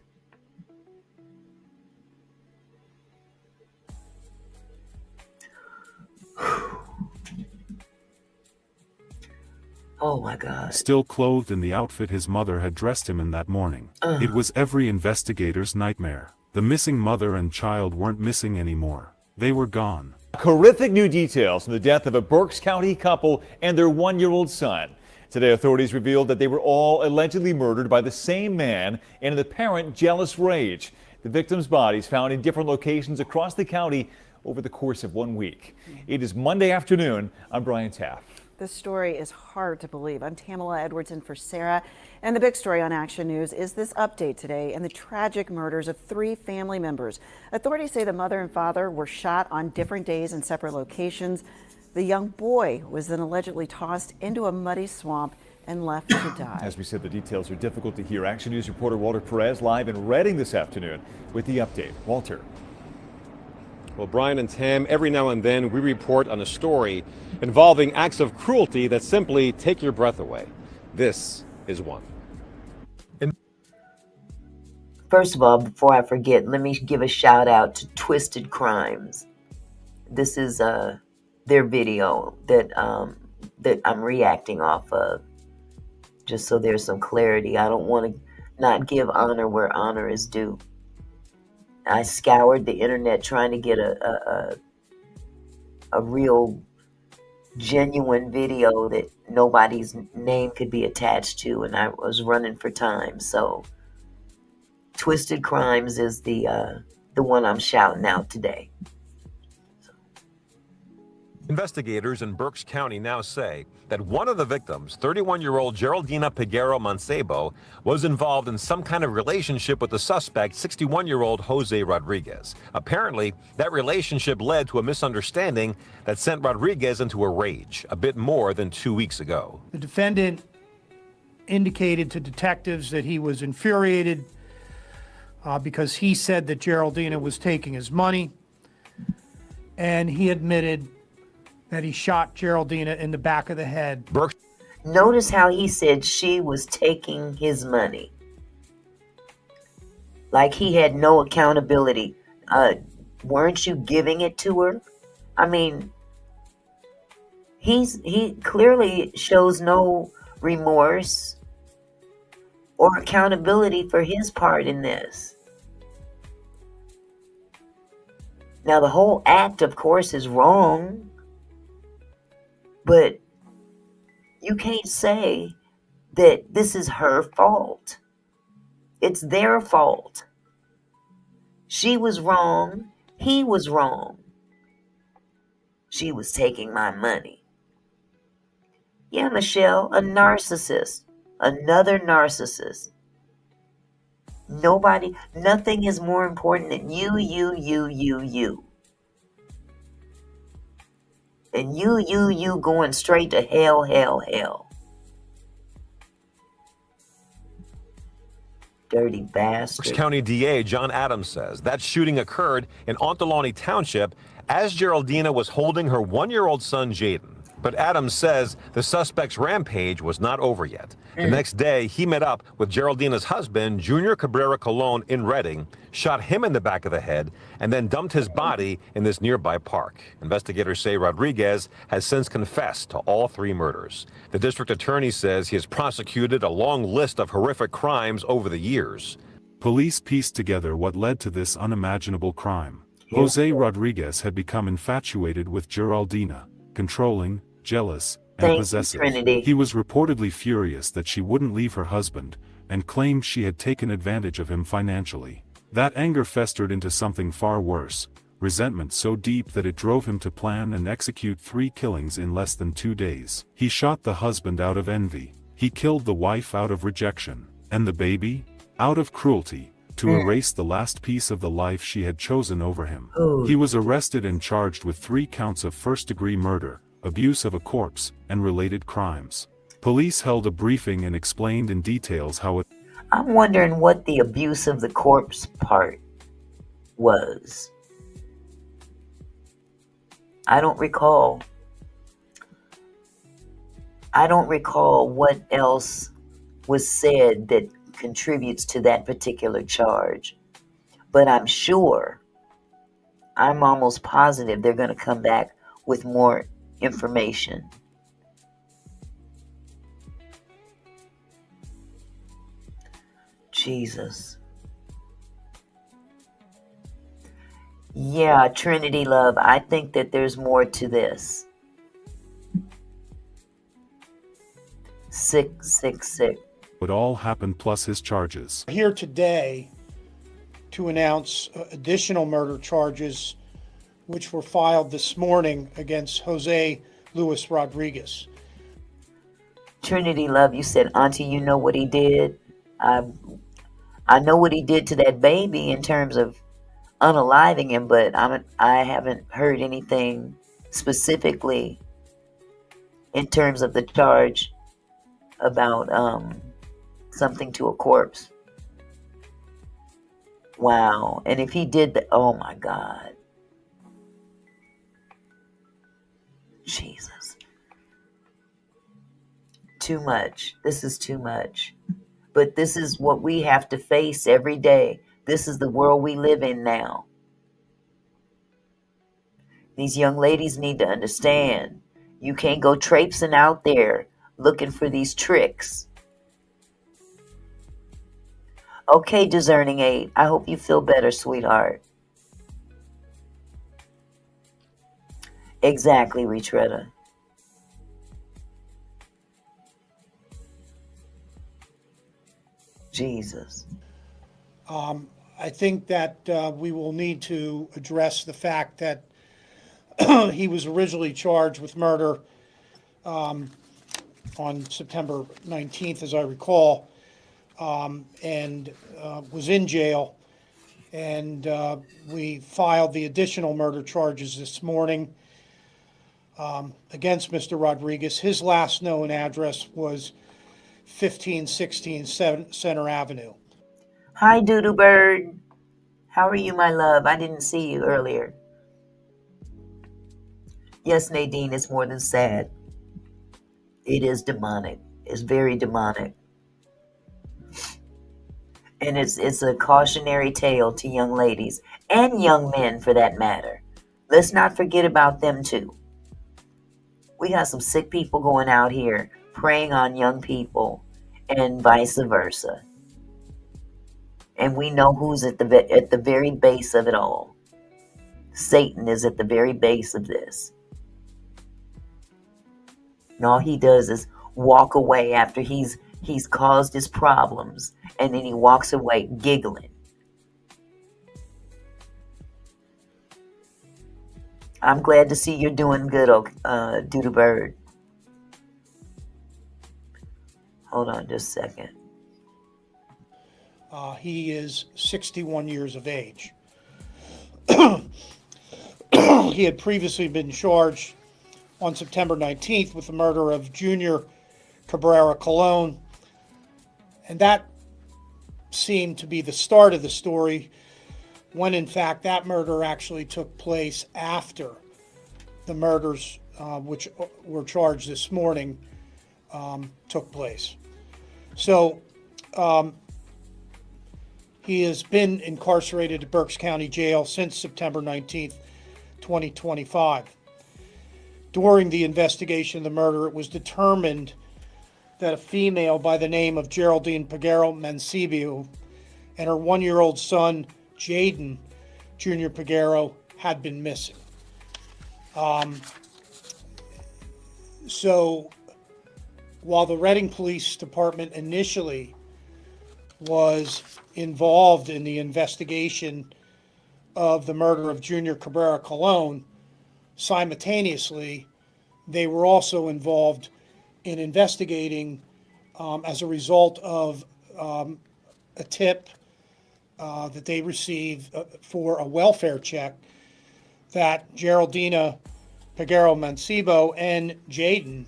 S3: Oh my God.
S5: Still clothed in the outfit his mother had dressed him in that morning. It was every investigator's nightmare. The missing mother and child weren't missing anymore. They were gone.
S10: Horrific new details from the death of a Berks County couple and their 1-year-old son. Today, authorities revealed that they were all allegedly murdered by the same man and in apparent jealous rage. The victims' bodies found in different locations across the county over the course of 1 week. It is Monday afternoon. I'm Brian Taft.
S11: This story is hard to believe. I'm Tamala Edwardson for Sarah. And the big story on Action News is this update today and the tragic murders of 3 family members. Authorities say the mother and father were shot on different days in separate locations. The young boy was then allegedly tossed into a muddy swamp and left to die.
S10: As we said, the details are difficult to hear. Action News reporter Walter Perez live in Reading this afternoon with the update. Walter.
S7: Well, Brian and Tam, every now and then we report on a story involving acts of cruelty that simply take your breath away. This is one.
S3: First of all, before I forget, let me give a shout out to Twisted Crimes. This is their video that I'm reacting off of, just so there's some clarity. I don't want to not give honor where honor is due. I scoured the internet trying to get a real genuine video that nobody's name could be attached to, and I was running for time. So Twisted Crimes is the one I'm shouting out today.
S7: Investigators in Berks County now say that one of the victims, 31-year-old Geraldina Peguero Mancebo, was involved in some kind of relationship with the suspect, 61-year-old Jose Rodriguez. Apparently, that relationship led to a misunderstanding that sent Rodriguez into a rage a bit more than 2 weeks ago.
S4: The defendant indicated to detectives that he was infuriated because he said that Geraldina was taking his money, and he admitted that he shot Geraldina in the back of the head.
S3: Notice how he said she was taking his money. Like he had no accountability. Weren't you giving it to her? I mean, he clearly shows no remorse or accountability for his part in this. Now, the whole act, of course, is wrong. But you can't say that this is her fault. It's their fault. She was wrong. He was wrong. She was taking my money. Yeah, Michelle, a narcissist. Another narcissist. Nothing is more important than you. And you going straight to hell. Dirty bastard.
S7: Berks County DA John Adams says that shooting occurred in Ontelawney Township as Geraldina was holding her 1-year-old son, Jaden. But Adams says the suspect's rampage was not over yet. The next day, he met up with Geraldina's husband, Junior Cabrera Colon, in Redding, shot him in the back of the head, and then dumped his body in this nearby park. Investigators say Rodriguez has since confessed to all 3 murders. The district attorney says he has prosecuted a long list of horrific crimes over the years.
S5: Police pieced together what led to this unimaginable crime. Jose Rodriguez had become infatuated with Geraldina, controlling, jealous, and possessive. He was reportedly furious that she wouldn't leave her husband, and claimed she had taken advantage of him financially. That anger festered into something far worse, resentment so deep that it drove him to plan and execute 3 killings in less than 2 days. He shot the husband out of envy. He killed the wife out of rejection, and the baby, out of cruelty, to erase the last piece of the life she had chosen over him. He was arrested and charged with 3 counts of first-degree murder, abuse of a corpse, and related crimes. Police held a briefing and explained in details how it...
S3: I'm wondering what the abuse of the corpse part was. I don't recall what else was said that contributes to that particular charge. But I'm almost positive they're going to come back with more information. Jesus. Yeah, Trinity Love, I think that there's more to this. Sick.
S5: It all happened plus his charges.
S4: Here today to announce additional murder charges which were filed this morning against Jose Luis Rodriguez.
S3: Trinity Love, you said, Auntie, you know what he did? I know what he did to that baby in terms of unaliving him, but I haven't heard anything specifically in terms of the charge about something to a corpse. Wow. And if he did that, oh my God. Jesus. Too much. This is too much. But this is what we have to face every day. This is the world we live in now. These young ladies need to understand. You can't go traipsing out there looking for these tricks. Okay, Discerning 8. I hope you feel better, sweetheart. Exactly, Retretta. Jesus.
S4: I think that we will need to address the fact that he was originally charged with murder on September 19th, as I recall, and was in jail. And we filed the additional murder charges this morning against Mr. Rodriguez. His last known address was 1516 Center Avenue.
S3: Hi, Doodoo Bird. How are you, my love? I didn't see you earlier. Yes, Nadine, it's more than sad. It is demonic. It's very demonic. And it's a cautionary tale to young ladies and young men for that matter. Let's not forget about them too. We got some sick people going out here preying on young people and vice versa. And we know who's at the very base of it all. Satan is at the very base of this. And all he does is walk away after he's caused his problems, and then he walks away giggling. I'm glad to see you're doing good, Doodoo Bird. Hold on just a second.
S4: He is 61 years of age. He had previously been charged on September 19th with the murder of Junior Cabrera Colon. And that seemed to be the start of the story, when in fact that murder actually took place after the murders, which were charged this morning, took place. So he has been incarcerated at Berks County Jail since September 19th, 2025. During the investigation of the murder, it was determined that a female by the name of Geraldine Peguero Mancebo and her one-year-old son, Jaden Jr. Peguero, had been missing. So while the Reading Police Department initially was involved in the investigation of the murder of Junior Cabrera Colon, simultaneously, they were also involved in investigating as a result of a tip that they received for a welfare check that Geraldina Peguero Mancebo and Jaden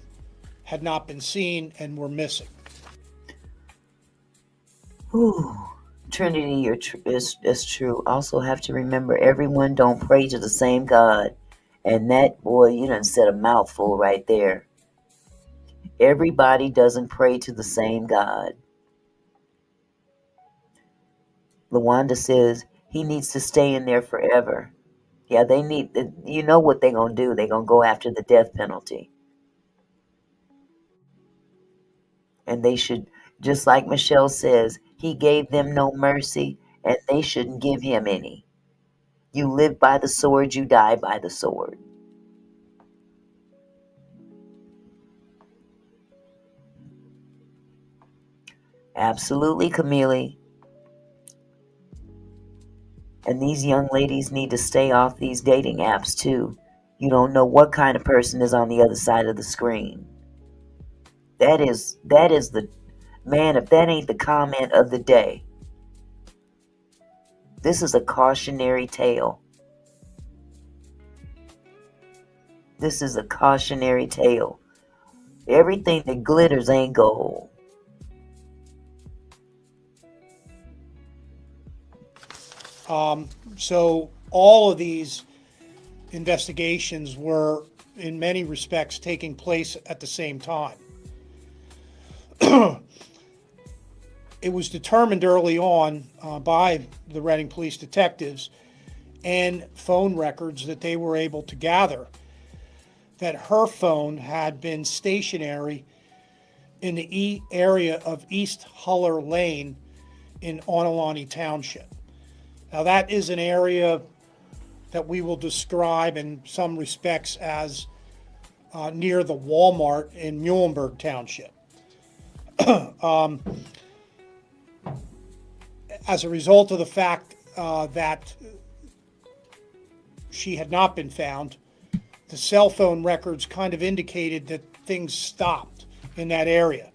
S4: had not been seen and were missing.
S3: Ooh, Trinity is true. Also have to remember, everyone don't pray to the same God. And that, boy, you done said a mouthful right there. Everybody doesn't pray to the same God. LaWanda says he needs to stay in there forever. Yeah, they need, you know what they're going to do. They're going to go after the death penalty. And they should, just like Michelle says, he gave them no mercy, and they shouldn't give him any. You live by the sword, you die by the sword. Absolutely, Camille. And these young ladies need to stay off these dating apps too. You don't know what kind of person is on the other side of the screen. That is the, man, if that ain't the comment of the day. This is a cautionary tale. This is a cautionary tale. Everything that glitters ain't gold.
S4: So all of these investigations were, in many respects, taking place at the same time. It was determined early on by the Reading Police detectives and phone records that they were able to gather that her phone had been stationary in the area of East Huller Lane in Unaliving Township. Now that is an area that we will describe in some respects as near the Walmart in Muhlenberg Township. As a result of the fact that she had not been found, the cell phone records kind of indicated that things stopped in that area.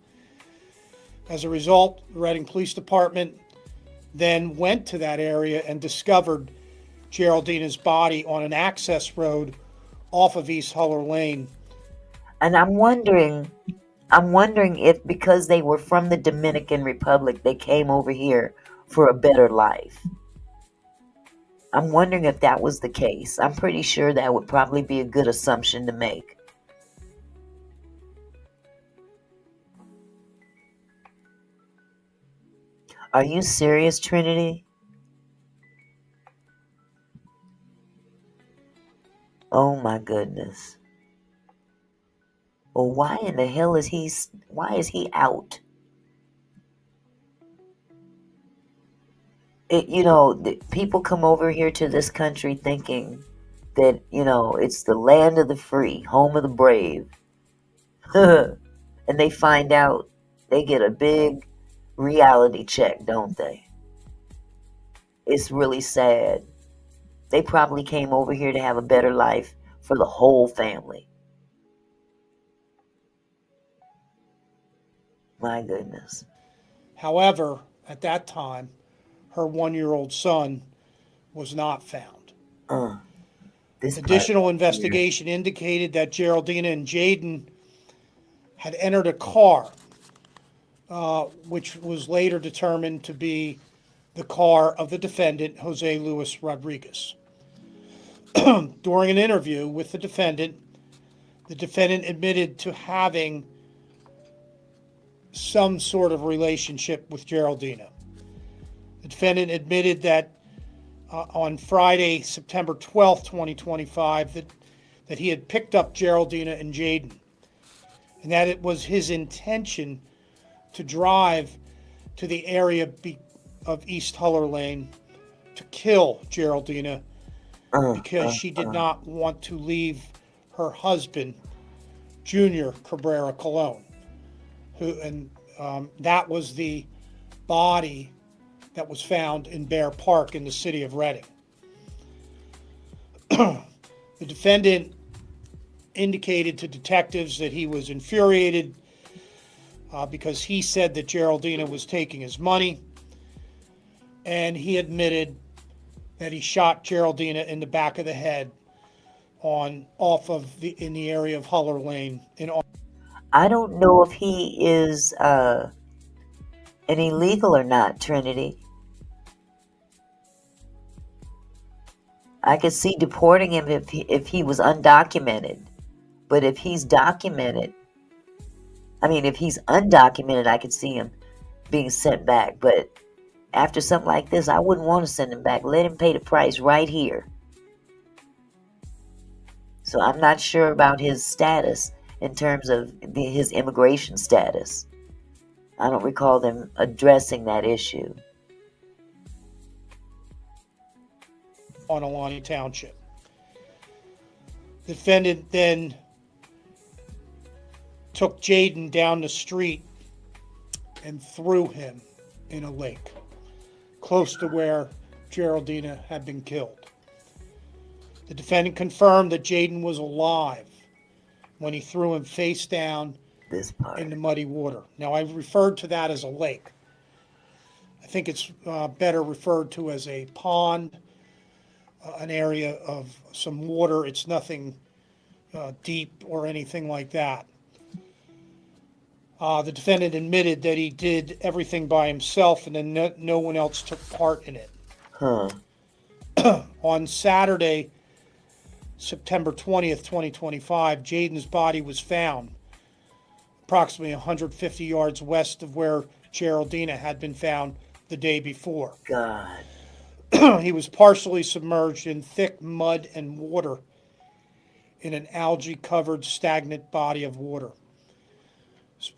S4: As a result, the Reading Police Department then went to that area and discovered Geraldina's body on an access road off of East Huller Lane.
S3: And I'm wondering if because they were from the Dominican Republic, they came over here for a better life. I'm wondering if that was the case. I'm pretty sure that would probably be a good assumption to make. Are you serious, Trinity? Oh my goodness. Well, why in the hell is he out? People come over here to this country thinking that, it's the land of the free, home of the brave. And they find out they get a big reality check, don't they? It's really sad. They probably came over here to have a better life for the whole family. My goodness.
S4: However, at that time, her 1-year-old son was not found. Additional investigation indicated that Geraldina and Jaden had entered a car, which was later determined to be the car of the defendant, Jose Luis Rodriguez. During an interview with the defendant admitted to having some sort of relationship with Geraldina. The defendant admitted that on Friday, September 12th, 2025, that he had picked up Geraldina and Jaden, and that it was his intention to drive to the area of East Huller Lane to kill Geraldina because she did not want to leave her husband, Junior Cabrera Colon, that was the body that was found in Bear Park in the city of Reading. The defendant indicated to detectives that he was infuriated because he said that Geraldina was taking his money, and he admitted that he shot Geraldina in the back of the head in the area of Huller Lane.
S3: I don't know if he is an illegal or not, Trinity. I could see deporting him if he was undocumented. But if he's documented, if he's undocumented, I could see him being sent back. But after something like this, I wouldn't want to send him back. Let him pay the price right here. So I'm not sure about his status in terms of his immigration status. I don't recall them addressing that issue.
S4: Unaliving Township. The defendant then took Jaden down the street and threw him in a lake close to where Geraldina had been killed. The defendant confirmed that Jaden was alive when he threw him face down in the muddy water. Now, I referred to that as a lake. I think it's better referred to as a pond, an area of some water. It's nothing deep or anything like that. The defendant admitted that he did everything by himself and then no one else took part in it. On Saturday, September 20th, 2025, Jaden's body was found approximately 150 yards west of where Geraldina had been found the day before.
S3: God.
S4: He was partially submerged in thick mud and water in an algae-covered stagnant body of water. It's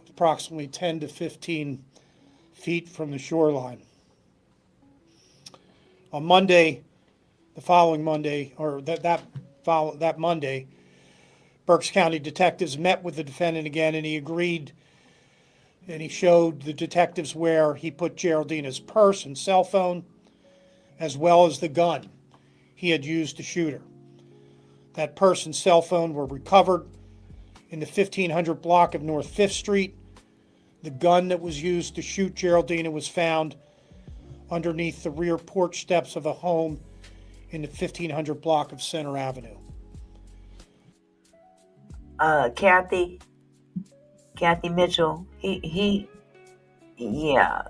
S4: approximately 10 to 15 feet from the shoreline. On Monday, the following Monday, or that Monday, Berks County detectives met with the defendant again, and he agreed and he showed the detectives where he put Geraldina's purse and cell phone, as well as the gun he had used to shoot her. That purse and cell phone were recovered in the 1500 block of North 5th Street. The gun that was used to shoot Geraldina was found underneath the rear porch steps of a home in the 1500 block of Center Avenue.
S3: Kathy Mitchell, yeah,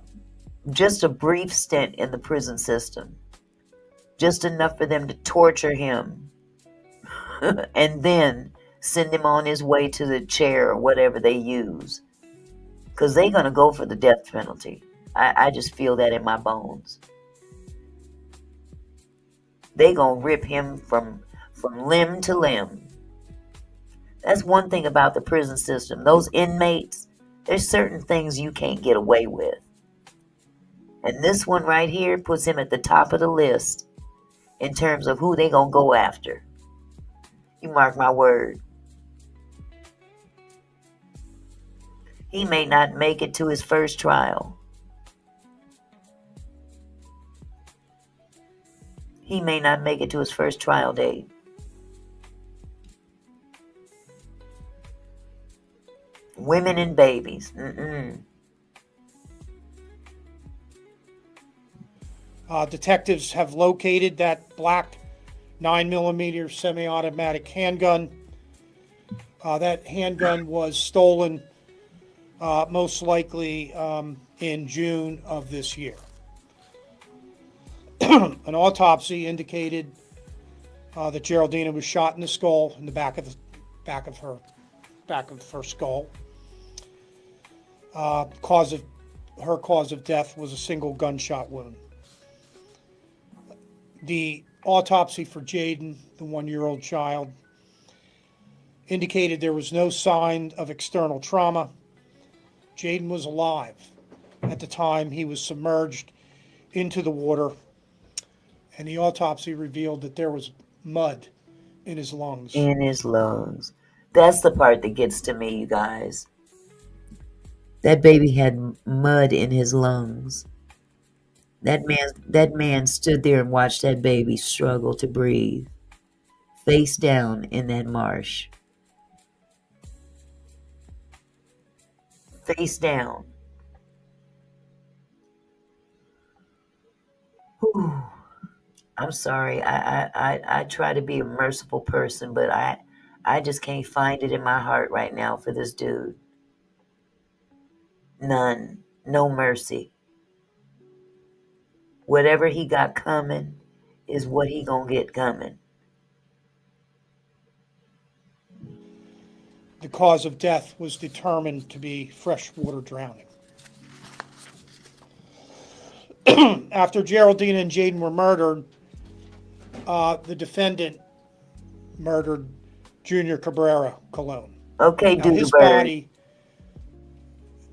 S3: just a brief stint in the prison system, just enough for them to torture him and then send him on his way to the chair or whatever they use, because they're going to go for the death penalty. I just feel that in my bones. They're going to rip him from limb to limb. That's one thing about the prison system. Those inmates, there's certain things you can't get away with. And this one right here puts him at the top of the list in terms of who they going to go after. You mark my word. He may not make it to his first trial. He may not make it to his first trial date. Women and babies.
S4: Detectives have located that black 9mm semi-automatic handgun. That handgun was stolen most likely in June of this year. An autopsy indicated that Geraldina was shot in the skull, in the back of her skull. Her cause of death was a single gunshot wound. The autopsy for Jaden, the 1-year-old child, indicated there was no sign of external trauma. Jaden was alive at the time he was submerged into the water, and the autopsy revealed that there was mud in his lungs.
S3: In his lungs. That's the part that gets to me, you guys. That baby had mud in his lungs. That man stood there and watched that baby struggle to breathe, face down in that marsh. Face down. Whew. I'm sorry. I try to be a merciful person, but I just can't find it in my heart right now for this dude. None. No mercy. Whatever he got coming is what he gonna get coming.
S4: The cause of death was determined to be freshwater drowning. After Geraldina and Jaden were murdered, the defendant murdered Junior Cabrera Colon.
S3: Okay,
S4: now, his body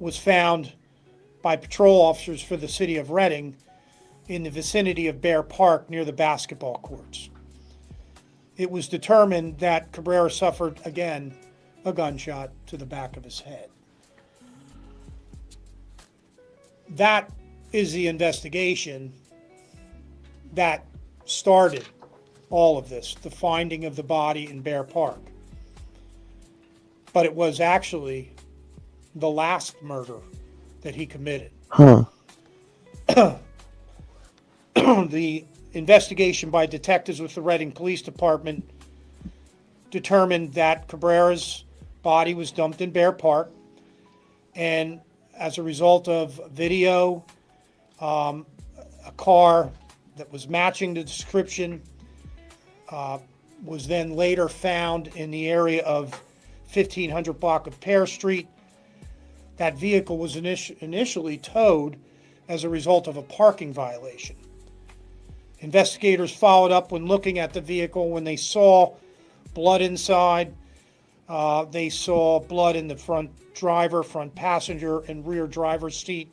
S4: was found by patrol officers for the city of Reading in the vicinity of Bear Park near the basketball courts. It was determined that Cabrera suffered, again, a gunshot to the back of his head. That is the investigation that started all of this, the finding of the body in Bear Park. But it was actually the last murder that he committed. The investigation by detectives with the Reading Police Department determined that Cabrera's body was dumped in Bear Park, and as a result of video, a car that was matching the description was then later found in the area of 1500 block of Pear Street. That vehicle was initially towed as a result of a parking violation. Investigators followed up when looking at the vehicle. When they saw blood inside, they saw blood in the front driver, front passenger, and rear driver's seat,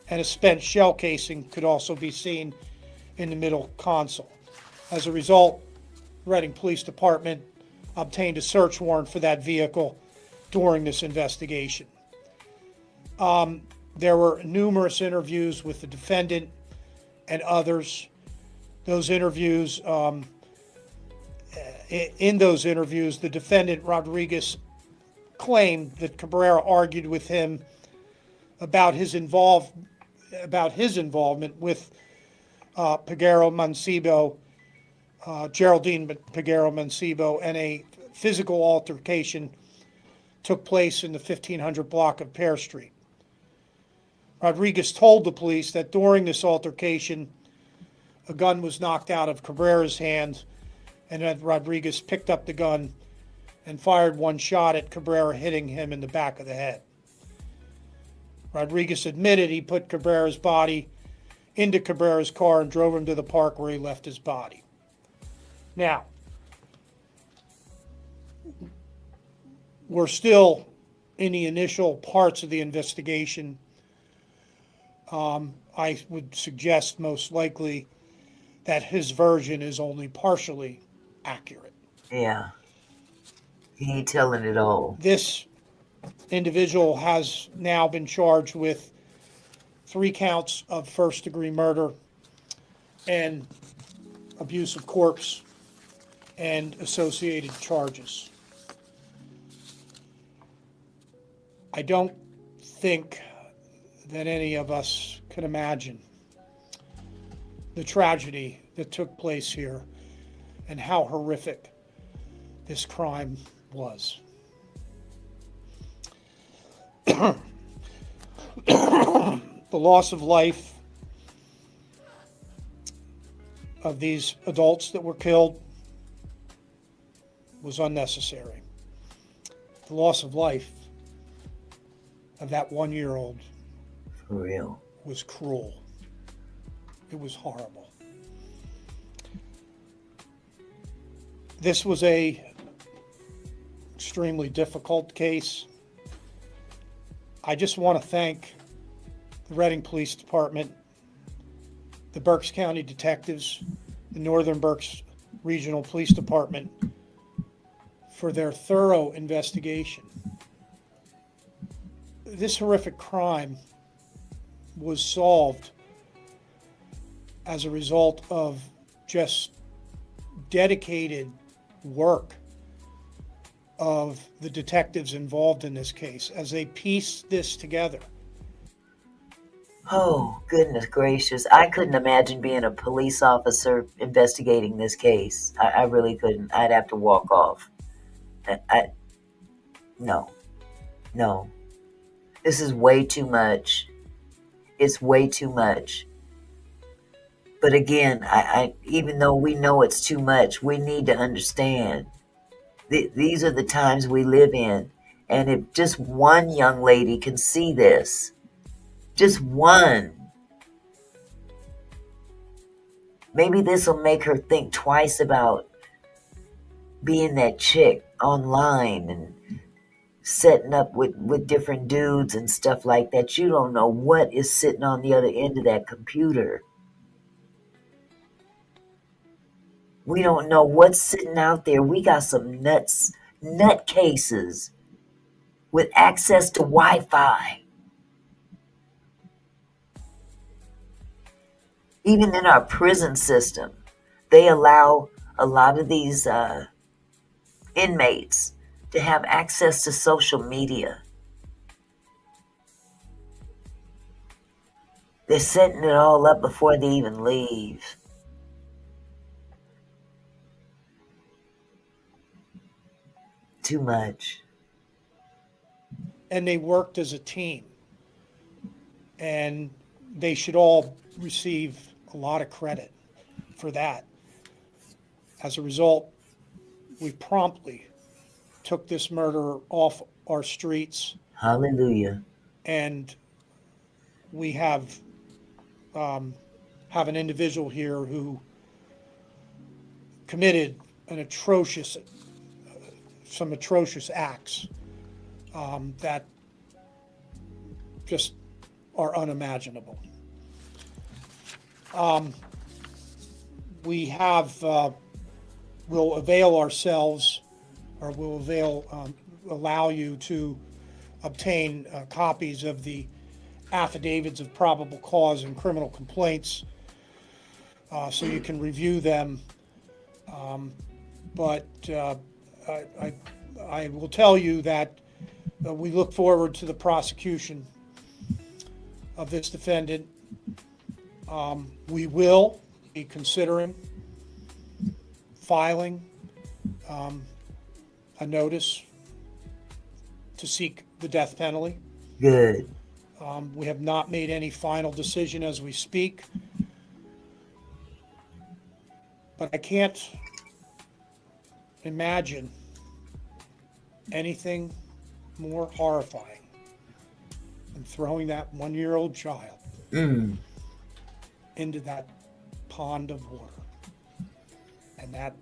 S4: and a spent shell casing could also be seen in the middle console. As a result, Reading Police Department obtained a search warrant for that vehicle during this investigation. There were numerous interviews with the defendant and others. Those interviews, in those interviews, the defendant, Rodriguez, claimed that Cabrera argued with him about his involvement with Peguero Mancebo, Geraldine Peguero Mancebo, and a physical altercation took place in the 1500 block of Pear Street. Rodriguez told the police that during this altercation, a gun was knocked out of Cabrera's hands, and that Rodriguez picked up the gun and fired one shot at Cabrera, hitting him in the back of the head. Rodriguez admitted he put Cabrera's body into Cabrera's car and drove him to the park where he left his body. Now, we're still in the initial parts of the investigation. I would suggest most likely that his version is only partially accurate.
S3: Yeah. He ain't telling it all.
S4: This individual has now been charged with 3 counts of first-degree murder and abuse of corpse and associated charges. I don't think that any of us can imagine the tragedy that took place here and how horrific this crime was. The loss of life of these adults that were killed was unnecessary. The loss of life of that 1-year-old
S3: For real.
S4: was cruel. It was horrible. This was a extremely difficult case. I just want to thank the Reading Police Department, the Berks County Detectives, the Northern Berks Regional Police Department for their thorough investigation. This horrific crime was solved as a result of just dedicated work of the detectives involved in this case as they pieced this together.
S3: Oh, goodness gracious. I couldn't imagine being a police officer investigating this case. I really couldn't. I'd have to walk off. No. This is way too much. It's way too much. But again, even though we know it's too much, we need to understand these are the times we live in. And if just one young lady can see this, just one, maybe this will make her think twice about being that chick online and setting up with different dudes and stuff like that. You don't know what is sitting on the other end of that computer. We don't know what's sitting out there. We got some nutcases with access to Wi-Fi. Even in our prison system, they allow a lot of these inmates to have access to social media. They're setting it all up before they even leave. Too much.
S4: And they worked as a team. And they should all receive a lot of credit for that. As a result, we promptly took this murderer off our streets.
S3: Hallelujah.
S4: And we have an individual here who committed some atrocious acts that just are unimaginable. We will avail ourselves, or will allow you to obtain copies of the affidavits of probable cause and criminal complaints so you can review them. But I will tell you that we look forward to the prosecution of this defendant. We will be considering filing a notice to seek the death penalty.
S3: Good.
S4: We have not made any final decision as we speak, but I can't imagine anything more horrifying than throwing that 1-year-old child into that pond of water. And that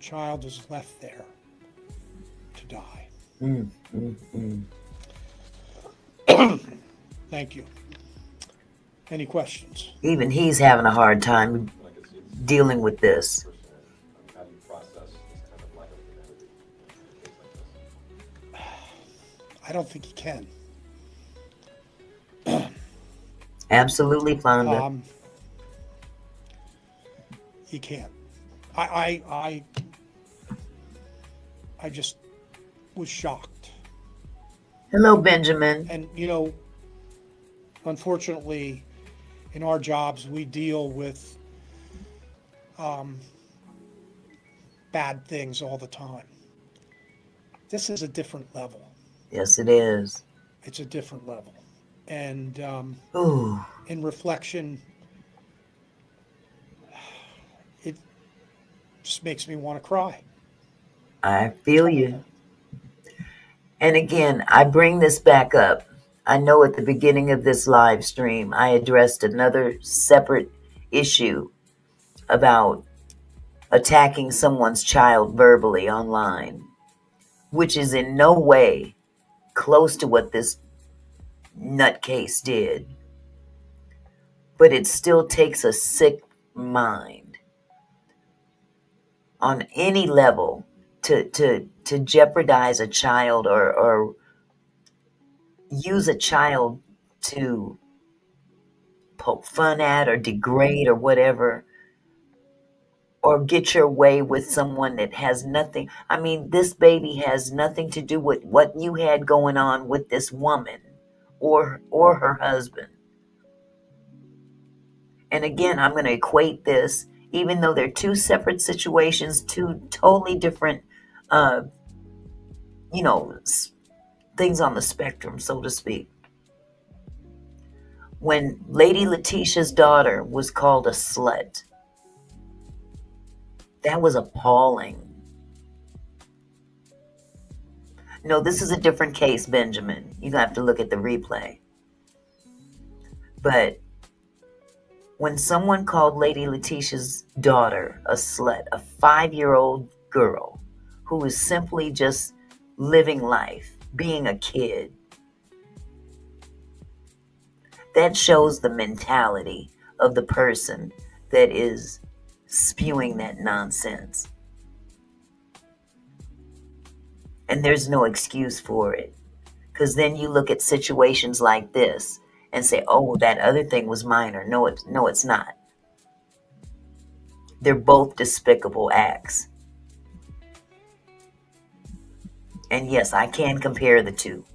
S4: child is left there to die. Thank you. Any questions?
S3: Even he's having a hard time dealing with this.
S4: I don't think he can.
S3: Absolutely, Fonda.
S4: He can't. I just was shocked.
S3: Hello, Benjamin.
S4: And, you know, unfortunately, in our jobs, we deal with bad things all the time. This is a different level.
S3: Yes, it is.
S4: It's a different level. And
S3: Ooh.
S4: in reflection, it just makes me want to cry.
S3: I feel you. And again, I bring this back up. I know at the beginning of this live stream, I addressed another separate issue about attacking someone's child verbally online, which is in no way close to what this nutcase did. But it still takes a sick mind on any level to jeopardize a child or use a child to poke fun at or degrade or whatever, or get your way with someone that has nothing. I mean, this baby has nothing to do with what you had going on with this woman or her husband. And again, I'm going to equate this, even though they're two separate situations, two totally different, things on the spectrum, so to speak. When Lady Letitia's daughter was called a slut, that was appalling. No, this is a different case, Benjamin. You have to look at the replay. But when someone called Lady Letitia's daughter a slut, a 5-year-old girl who is simply just living life, being a kid, that shows the mentality of the person that is spewing that nonsense. And there's no excuse for it. Because then you look at situations like this and say, oh, that other thing was minor. No, it's not. They're both despicable acts. And yes, I can compare the two.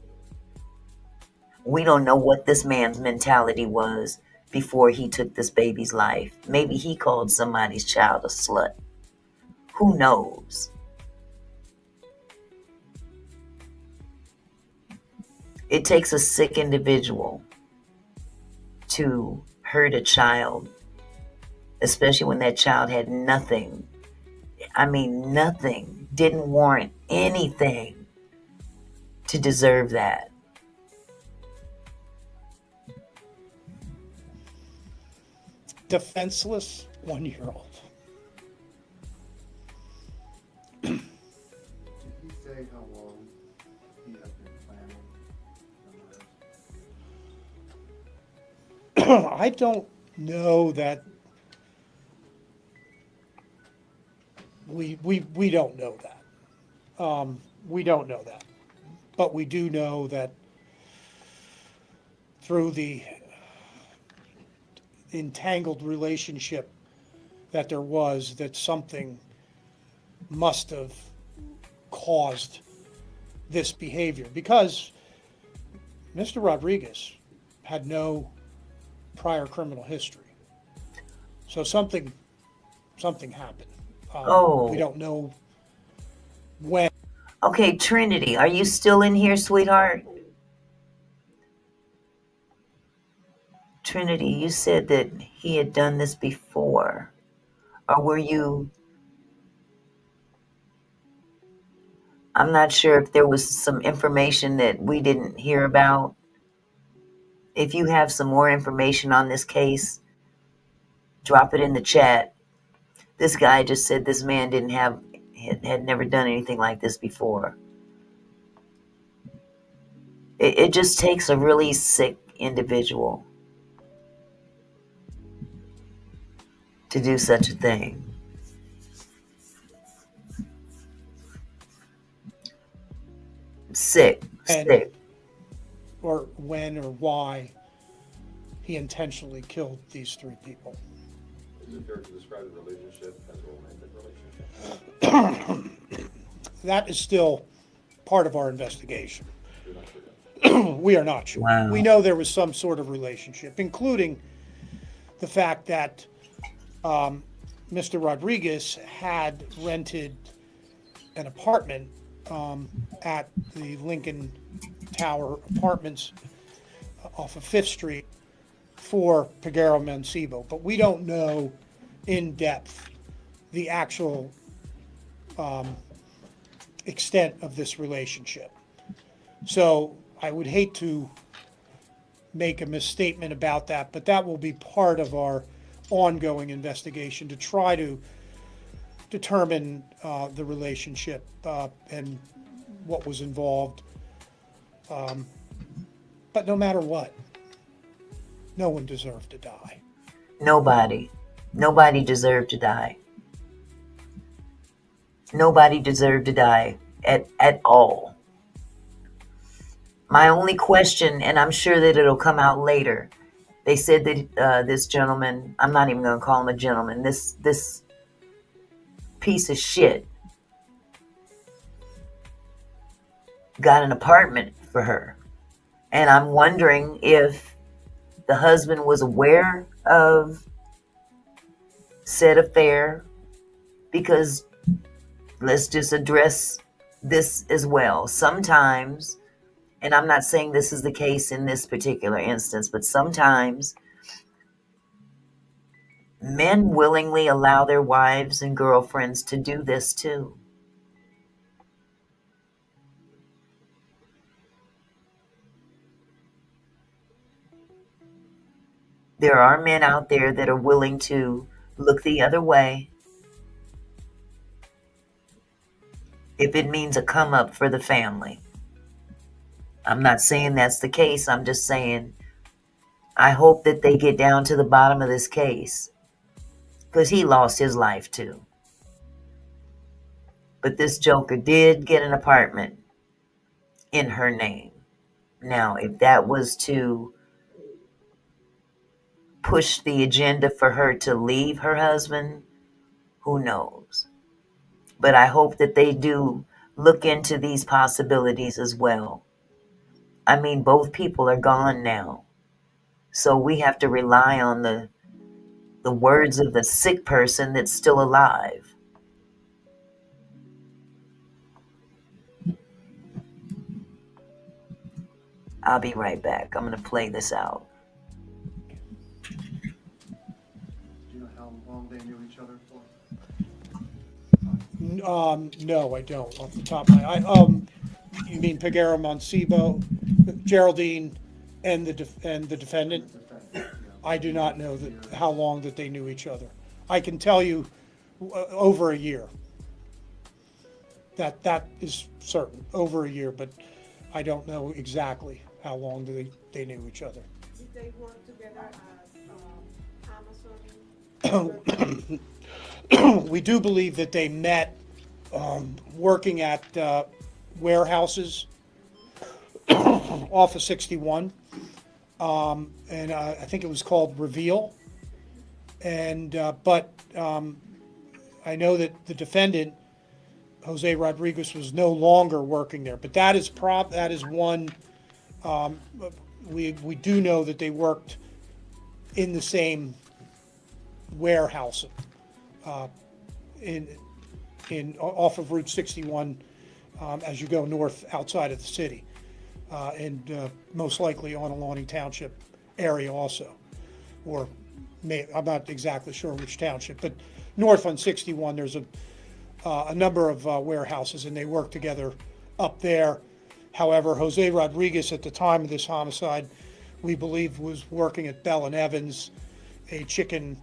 S3: We don't know what this man's mentality was before he took this baby's life. Maybe he called somebody's child a slut. Who knows? It takes a sick individual to hurt a child, especially when that child had nothing. I mean, nothing. Didn't warrant anything to deserve that.
S4: Defenseless 1-year-old.
S12: Did he say how long he had been planning?
S4: I don't know that we don't know that. We don't know that. But we do know that through the entangled relationship that there was, that something must have caused this behavior, because Mr. Rodriguez had no prior criminal history. So something happened.
S3: Oh.
S4: We don't know when.
S3: Okay, Trinity, are you still in here, sweetheart? Trinity, you said that he had done this before. Or were you... I'm not sure if there was some information that we didn't hear about. If you have some more information on this case, drop it in the chat. This guy just said this man had never done anything like this before. It just takes a really sick individual to do such a thing. Sick.
S4: Or when or why he intentionally killed these 3 people.
S7: Is it fair to describe the relationship as a romantic relationship?
S4: That is still part of our investigation. We are not sure.
S3: Wow.
S4: We know there was some sort of relationship, including the fact that Mr. Rodriguez had rented an apartment at the Lincoln Tower Apartments off of 5th Street for Peguero Mancebo, but we don't know in depth the actual extent of this relationship. So I would hate to make a misstatement about that, but that will be part of our ongoing investigation to try to determine the relationship and what was involved. But no matter what, no one deserved to die.
S3: Nobody deserved to die. Nobody deserved to die at all. My only question, and I'm sure that it'll come out later, they said that this gentleman, I'm not even going to call him a gentleman, this piece of shit got an apartment for her. And I'm wondering if the husband was aware of said affair, because let's just address this as well. Sometimes, and I'm not saying this is the case in this particular instance, but sometimes men willingly allow their wives and girlfriends to do this too. There are men out there that are willing to look the other way if it means a come up for the family. I'm not saying that's the case. I'm just saying I hope that they get down to the bottom of this case, because he lost his life too. But this joker did get an apartment in her name. Now, if that was to push the agenda for her to leave her husband, who knows? But I hope that they do look into these possibilities as well. I mean, both people are gone now. So we have to rely on the words of the sick person that's still alive. I'll be right back. I'm going to play this out.
S12: Do you know how long they knew each other for?
S4: No, I don't. Off the top of my head. You mean Peguero Mancebo, Geraldine, and the defendant? I do not know how long that they knew each other. I can tell you over a year. That is certain, over a year, but I don't know exactly how long they knew each other.
S9: Did they work together as Amazon?
S4: We do believe that they met working at warehouses off of 61. and I think it was called Reveal. And but I know that the defendant, Jose Rodriguez, was no longer working there. But that is one. We do know that they worked in the same warehouse in off of Route 61 as you go north outside of the city, and most likely Unaliving Township area also, or I'm not exactly sure which township, but north on 61 there's a number of warehouses, and they work together up there. However, Jose Rodriguez at the time of this homicide, we believe, was working at Bell and Evans, a chicken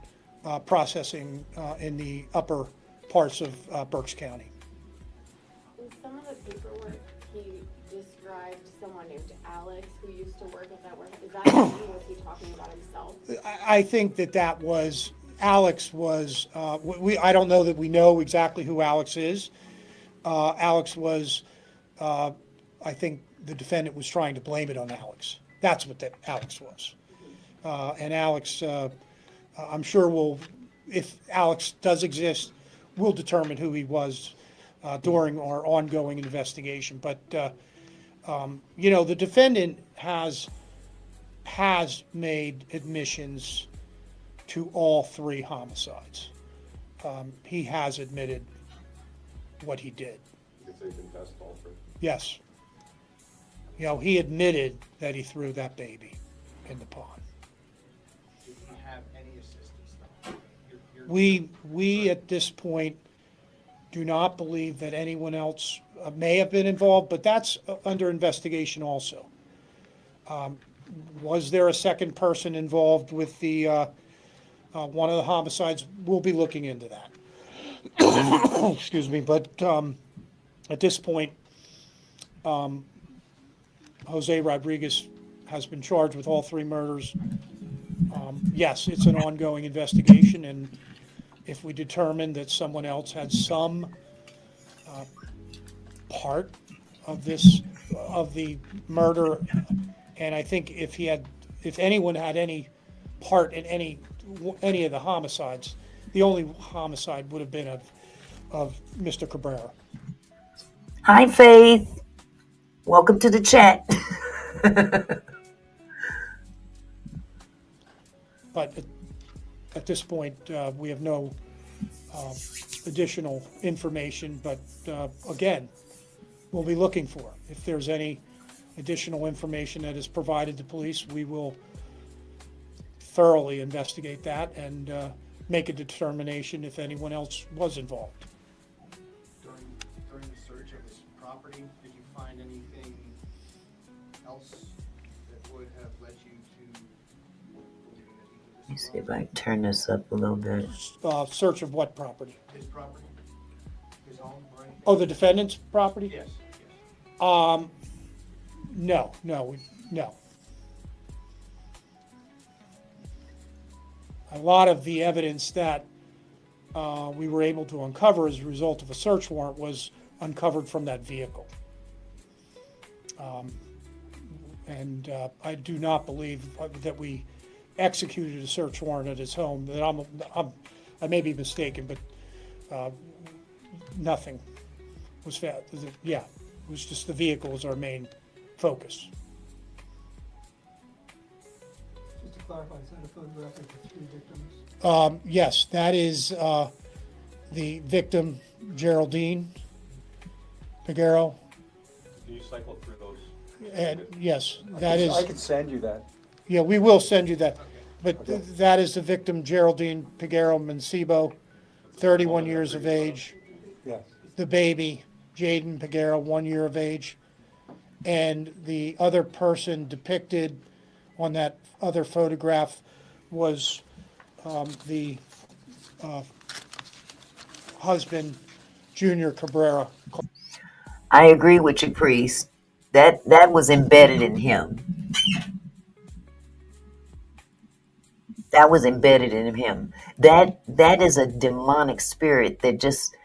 S4: processing in the upper parts of Berks County.
S13: In some of the paperwork, he described someone named Alex who used to work at that warehouse. Is that him? Was he talking about himself?
S4: I think that was Alex was. I don't know that we know exactly who Alex is. Alex was. I think the defendant was trying to blame it on Alex. That's what that Alex was. And Alex, I'm sure if Alex does exist, we'll determine who he was during our ongoing investigation. But, the defendant has made admissions to all three homicides. He has admitted what he did.
S14: You could say he confessed all three.
S4: Yes. He admitted that he threw that baby in the pond.
S12: Did he have any assistance though?
S4: We at this point do not believe that anyone else may have been involved, but that's under investigation also. Was there a second person involved with the one of the homicides? We'll be looking into that. Excuse me, but at this point, Jose Rodriguez has been charged with all three murders. Yes, it's an ongoing investigation, and if we determine that someone else had some part of the murder, and I think if anyone had any part in any of the homicides, the only homicide would have been of Mr. Cabrera.
S3: Hi, Faith. Welcome to the chat.
S4: But at this point, we have no additional information. But again, we'll be looking for. If there's any additional information that is provided to police, we will thoroughly investigate that and make a determination if anyone else was involved.
S12: During the search of his property, did you find anything else that would have led you to believing that he did this?
S3: Let me see if I can turn this up a little bit.
S4: Search of what property?
S12: His property? His home or anything?
S4: Oh, the defendant's property?
S12: Yes.
S4: No. A lot of the evidence that we were able to uncover as a result of a search warrant was uncovered from that vehicle. And I do not believe that we executed a search warrant at his home. That I may be mistaken, but nothing was found. Yeah, it was just the vehicle was our main focus.
S15: Just to clarify, is that a photograph of the three victims?
S4: Yes, that is the victim, Geraldine Peguero.
S14: Can you cycle through those?
S4: And yes, that is.
S12: I could send you that.
S4: Yeah, we will send you that.
S12: Okay.
S4: But
S12: Okay.
S4: that is the victim, Geraldine Peguero Mancebo, 31 years of age.
S12: Yes.
S4: The baby, Jaden Peguero, 1 year of age. And the other person depicted on that other photograph was the husband, Junior Cabrera.
S3: I agree with you, priest. That was embedded in him. That was embedded in him. That is a demonic spirit that just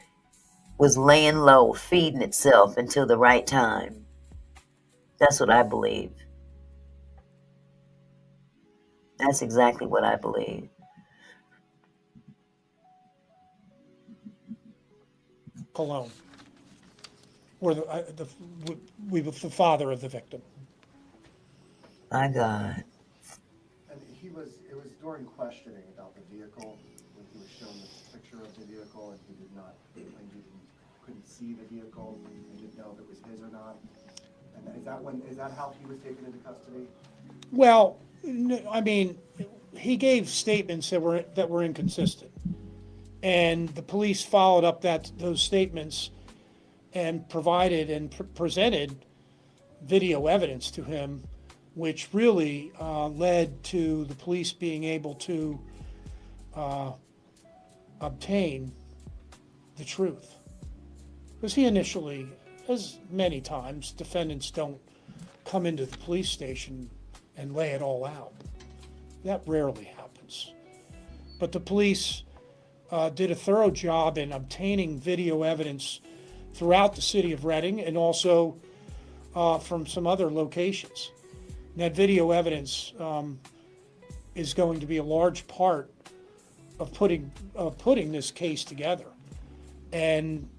S3: was laying low, feeding itself until the right time. That's what I believe. That's exactly what I believe.
S4: Cologne, or the father of the victim.
S3: My God.
S12: And it was during questioning about the vehicle, when he was shown the picture of the vehicle, and he claimed he couldn't see the vehicle, and didn't know if it was his or not. And is that how he was taken into custody?
S4: Well, I mean, he gave statements that were inconsistent, and the police followed up those statements and provided and presented video evidence to him, which really led to the police being able to obtain the truth. Because he initially, as many times, defendants don't come into the police station and lay it all out. That rarely happens. But the police did a thorough job in obtaining video evidence throughout the city of Reading and also from some other locations. And that video evidence is going to be a large part of putting this case together. And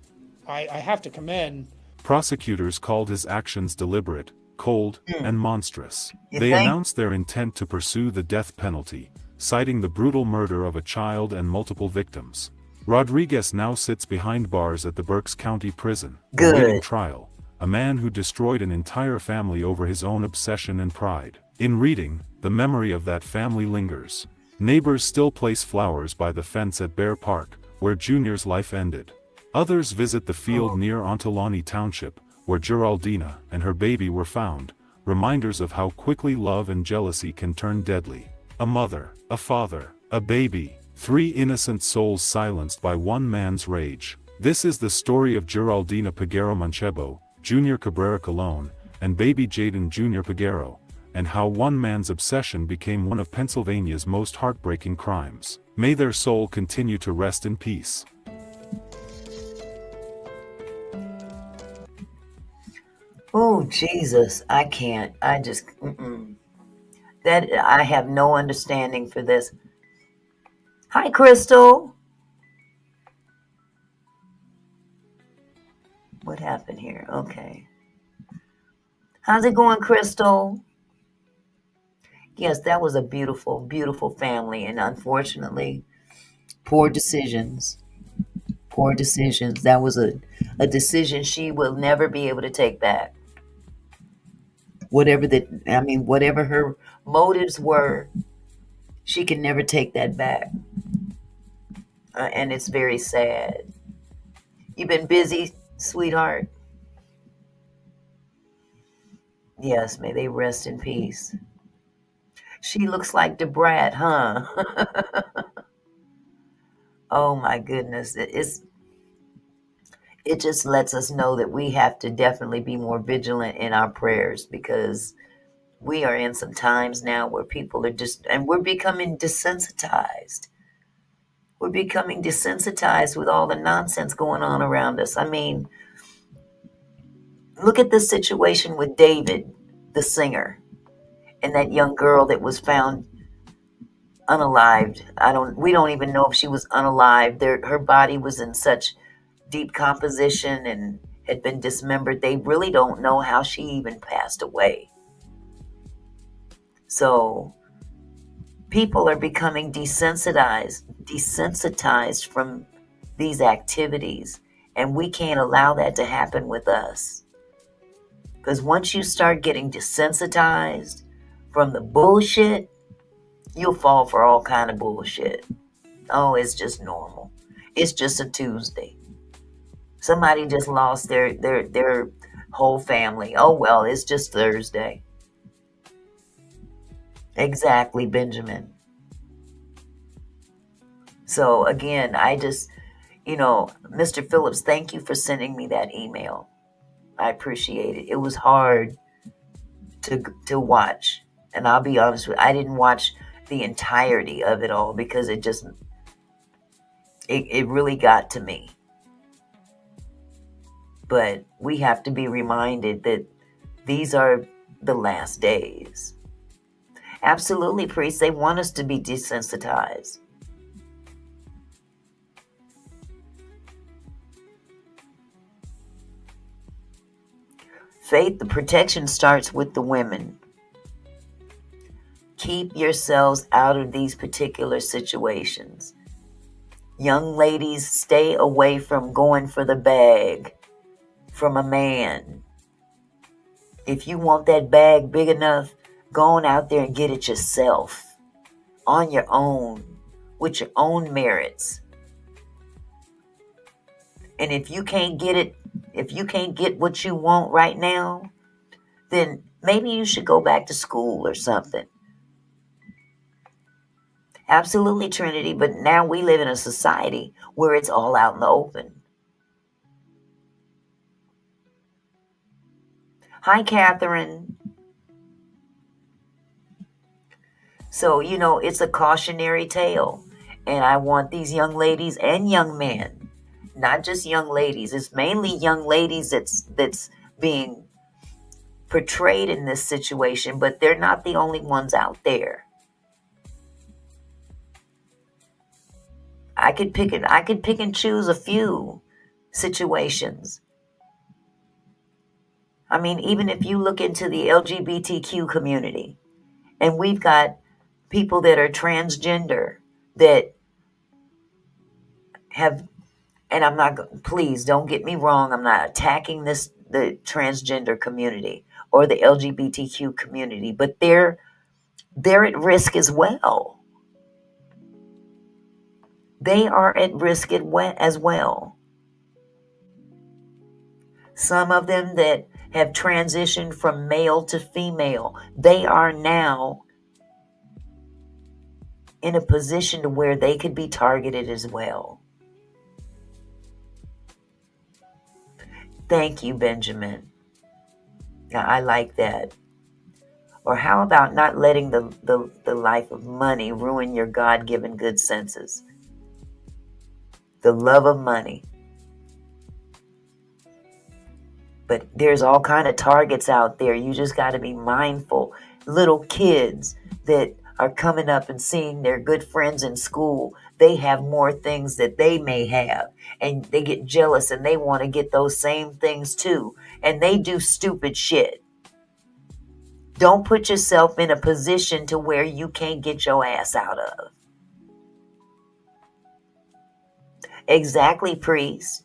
S4: I have to commend.
S5: Prosecutors called his actions deliberate, cold, and monstrous.
S3: You
S5: They
S3: think?
S5: announced their intent to pursue the death penalty, citing the brutal murder of a child and multiple victims. Rodriguez now sits behind bars at the Berks County Prison, awaiting
S3: Good.
S5: trial, a man who destroyed an entire family over his own obsession and pride. In Reading, the memory of that family lingers. Neighbors still place flowers by the fence at Bear Park, where Junior's life ended. Others visit the field near Ontelaunee Township, where Geraldina and her baby were found, reminders of how quickly love and jealousy can turn deadly. A mother, a father, a baby, 3 innocent souls silenced by one man's rage. This is the story of Geraldina Peguero Manchebo, Junior Cabrera Colon, and baby Jaden Jr. Peguero, and how one man's obsession became one of Pennsylvania's most heartbreaking crimes. May their soul continue to rest in peace.
S3: Oh, Jesus, I can't. I just, that I have no understanding for this. Hi, Crystal. What happened here? Okay. How's it going, Crystal? Yes, that was a beautiful, beautiful family, and unfortunately, poor decisions. Poor decisions. That was a decision she will never be able to take back. Whatever her motives were, she can never take that back. And it's very sad. You've been busy, sweetheart? Yes, may they rest in peace. She looks like the brat, huh? Oh my goodness. It just lets us know that we have to definitely be more vigilant in our prayers, because we are in some times now where people are and we're becoming desensitized. We're becoming desensitized with all the nonsense going on around us. I mean, look at the situation with David, the singer, and that young girl that was found unalived. We don't even know if she was unalived. Her body was in such deep composition and had been dismembered. They really don't know how she even passed away. So people are becoming desensitized from these activities, and we can't allow that to happen with us. Because once you start getting desensitized from the bullshit, you'll fall for all kind of bullshit. Oh, it's just normal. It's just a Tuesday. Somebody just lost their whole family. Oh, well, it's just Thursday. Exactly, Benjamin. So again, I just, Mr. Phillips, thank you for sending me that email. I appreciate it. It was hard to watch. And I'll be honest with you, I didn't watch the entirety of it all because it really got to me. But we have to be reminded that these are the last days. Absolutely, priest. They want us to be desensitized. Faith, the protection starts with the women. Keep yourselves out of these particular situations. Young ladies, stay away from going for the bag from a man. If you want that bag big enough, go on out there and get it yourself, on your own, with your own merits. And if you can't get it, if you can't get what you want right now, then maybe you should go back to school or something. Absolutely, Trinity, but now we live in a society where it's all out in the open. Hi, Catherine. So, it's a cautionary tale. And I want these young ladies and young men, not just young ladies. It's mainly young ladies that's being portrayed in this situation, but they're not the only ones out there. I could pick and choose a few situations. I mean, even if you look into the LGBTQ community, and we've got people that are transgender that have, and I'm not, please don't get me wrong, I'm not attacking the transgender community or the LGBTQ community, but they're at risk as well. They are at risk as well. Some of them that have transitioned from male to female, they are now in a position to where they could be targeted as well. Thank you, Benjamin. Now, I like that. Or how about not letting the life of money ruin your God-given good senses? The love of money. But there's all kind of targets out there. You just got to be mindful. Little kids that are coming up and seeing their good friends in school, they have more things that they may have. And they get jealous and they want to get those same things too. And they do stupid shit. Don't put yourself in a position to where you can't get your ass out of. Exactly, priest.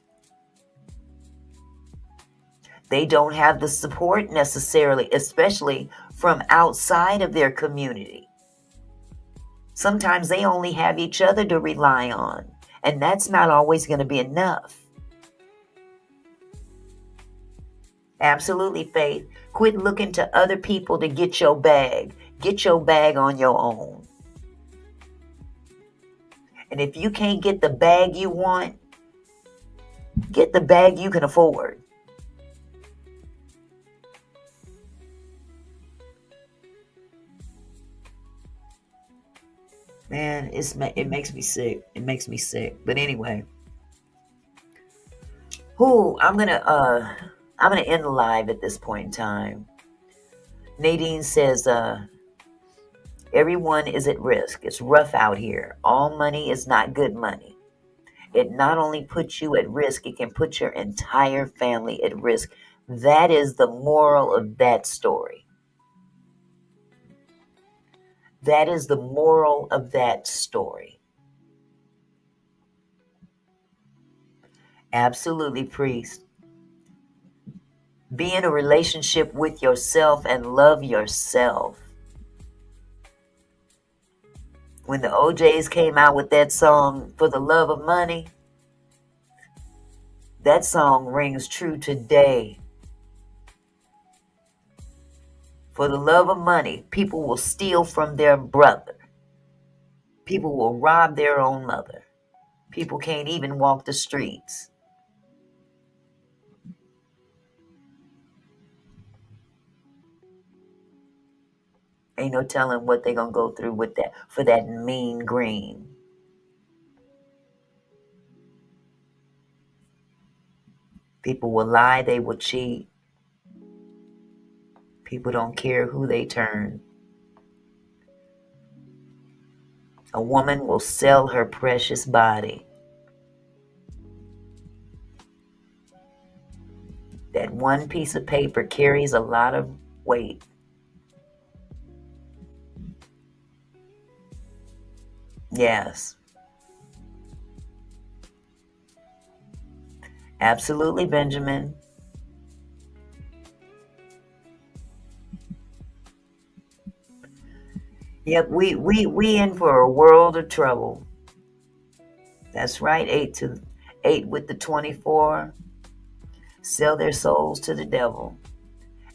S3: They don't have the support necessarily, especially from outside of their community. Sometimes they only have each other to rely on, and that's not always going to be enough. Absolutely, Faith. Quit looking to other people to get your bag. Get your bag on your own. And if you can't get the bag you want, get the bag you can afford. Man, it makes me sick. It makes me sick. But anyway, I'm gonna end the live at this point in time. Nadine says, everyone is at risk. It's rough out here. All money is not good money. It not only puts you at risk, it can put your entire family at risk. That is the moral of that story. That is the moral of that story. Absolutely, priest. Be in a relationship with yourself and love yourself. When the OJs came out with that song, For the Love of Money, that song rings true today. For the love of money, people will steal from their brother. People will rob their own mother. People can't even walk the streets. Ain't no telling what they're going to go through with that for that mean green. People will lie, they will cheat. People don't care who they turn. A woman will sell her precious body. That one piece of paper carries a lot of weight. Yes. Absolutely, Benjamin. Yep, we in for a world of trouble. That's right, 8 with the 24 sell their souls to the devil.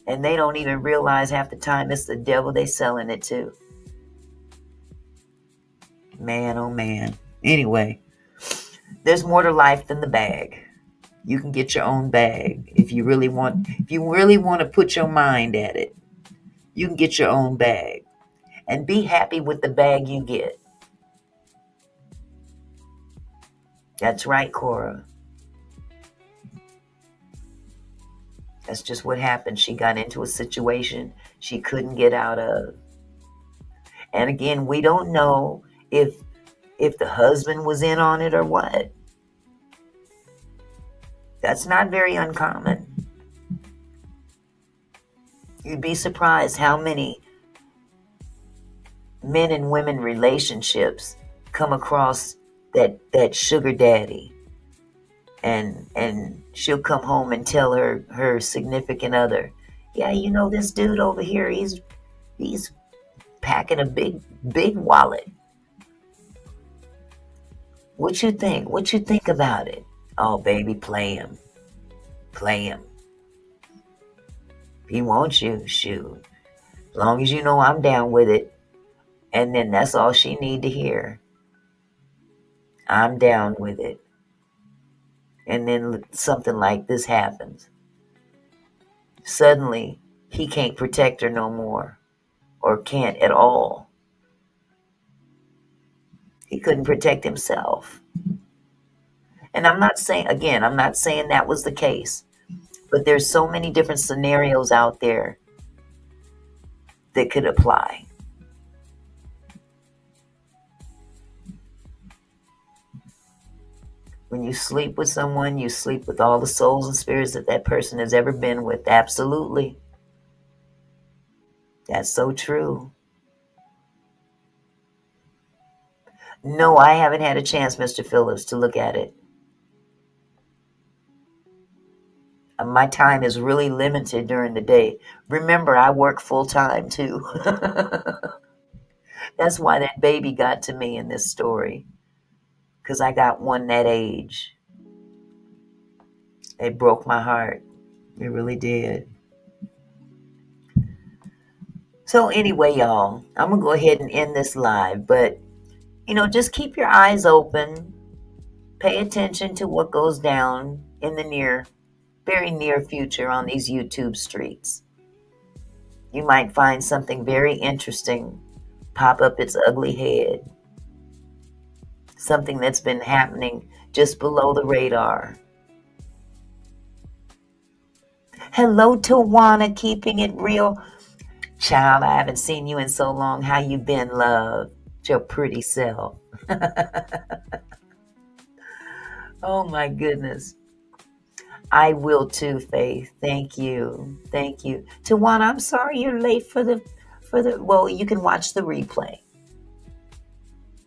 S3: And they don't even realize half the time it's the devil they selling it to. Man, oh man. Anyway, there's more to life than the bag. You can get your own bag if you really want to put your mind at it. You can get your own bag and be happy with the bag you get. That's right, Cora. That's just what happened. She got into a situation she couldn't get out of. And again, we don't know if the husband was in on it or what. That's not very uncommon. You'd be surprised how many men and women relationships come across that sugar daddy. And she'll come home and tell her significant other, yeah, you know, this dude over here, he's packing a big wallet. What you think? What you think about it? Oh, baby, play him. Play him. He wants you, shoot. As long as you know I'm down with it. And then that's all she need to hear. I'm down with it. And then something like this happens. Suddenly, he can't protect her no more. Or can't at all. He couldn't protect himself. And I'm not saying that was the case. But there's so many different scenarios out there that could apply. When you sleep with someone, you sleep with all the souls and spirits that person has ever been with. Absolutely. That's so true. No, I haven't had a chance, Mr. Phillips, to look at it. My time is really limited during the day. Remember, I work full time too. That's why that baby got to me in this story. Because I got one that age. It broke my heart. It really did. So anyway, y'all, I'm going to go ahead and end this live. But, just keep your eyes open. Pay attention to what goes down in the very near future on these YouTube streets. You might find something very interesting pop up its ugly head. Something that's been happening just below the radar. Hello, Tawana, keeping it real. Child, I haven't seen you in so long. How you been, love? Your pretty self. Oh, my goodness. I will too, Faith. Thank you. Thank you. Tawana, I'm sorry you're late for the, well, you can watch the replay.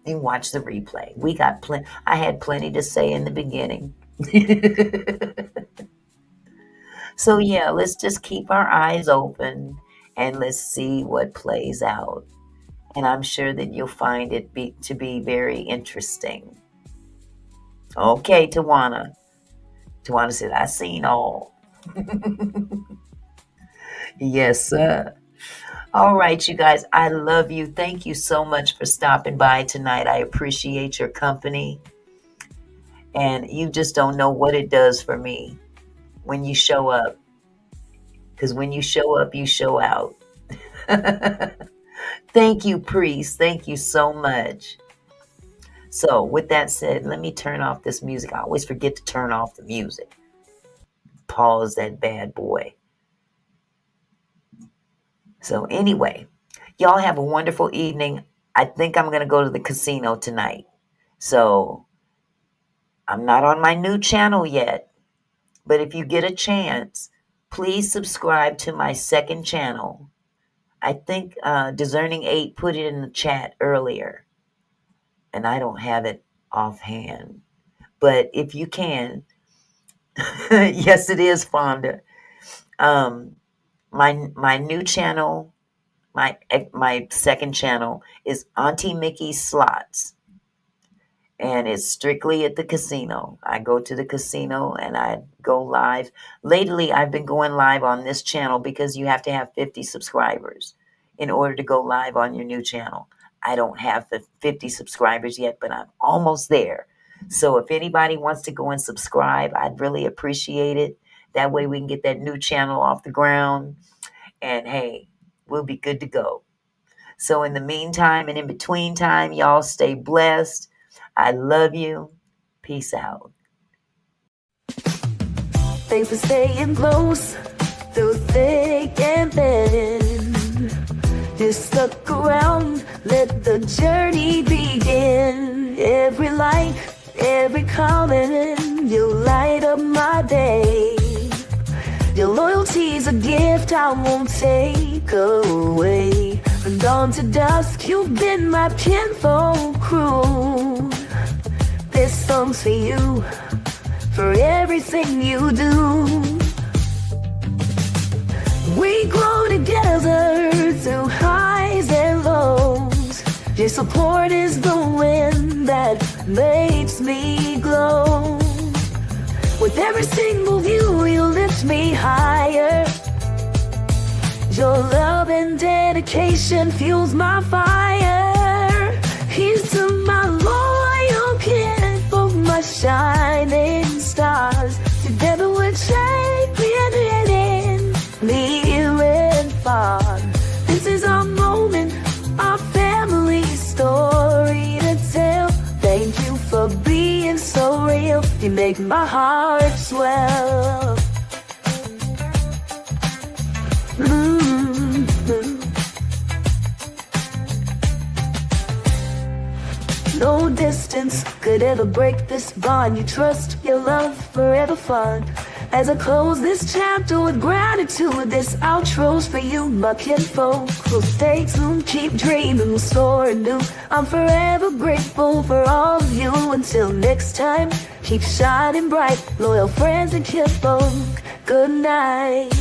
S3: You can watch the replay. We got I had plenty to say in the beginning. So yeah, let's just keep our eyes open and let's see what plays out. And I'm sure that you'll find it to be very interesting. Okay, Tawana. Tawana said, I seen all. Yes, sir. All right, you guys, I love you. Thank you so much for stopping by tonight. I appreciate your company. And you just don't know what it does for me when you show up. Because when you show up, you show out. Thank you, Priest. Thank you so much. So with that said, let me turn off this music. I always forget to turn off the music. Pause that bad boy. So anyway, y'all have a wonderful evening. I think I'm going to go to the casino tonight. So I'm not on my new channel yet. But if you get a chance, please subscribe to my second channel. I think Discerning 8 put it in the chat earlier. And I don't have it offhand. But if you can, yes, it is, Fonda. My new channel, my second channel is Auntie Mickey's Slots. And it's strictly at the casino. I go to the casino and I go live. Lately, I've been going live on this channel because you have to have 50 subscribers in order to go live on your new channel. I don't have the 50 subscribers yet, but I'm almost there. So if anybody wants to go and subscribe, I'd really appreciate it. That way we can get that new channel off the ground. And hey, we'll be good to go. So in the meantime and in between time, y'all stay blessed. I love you. Peace out.
S2: Thanks for staying close through thick and thin. Just stuck around, let the journey begin. Every like, every comment, you light up my day. Your loyalty's a gift I won't take away. From dawn to dusk, you've been my kinfolk crew. This song's for you, for everything you do. We grow together through highs and lows. Your support is the wind that makes me glow. With every single view, you lift me higher. Your love and dedication fuels my fire. Here's to my loyal kinfolk, my shining stars. Together we're champion near and far. This is our moment, our family story to tell. Thank you for being so real. You make my heart swell. No distance could ever break this bond. You trust, your love, forever fun. As I close this chapter with gratitude, this outro's for you, my kinfolk. We'll stay tuned, keep dreaming, we'll soar anew. I'm forever grateful for all of you. Until next time, keep shining bright, loyal friends and kinfolk. Good night.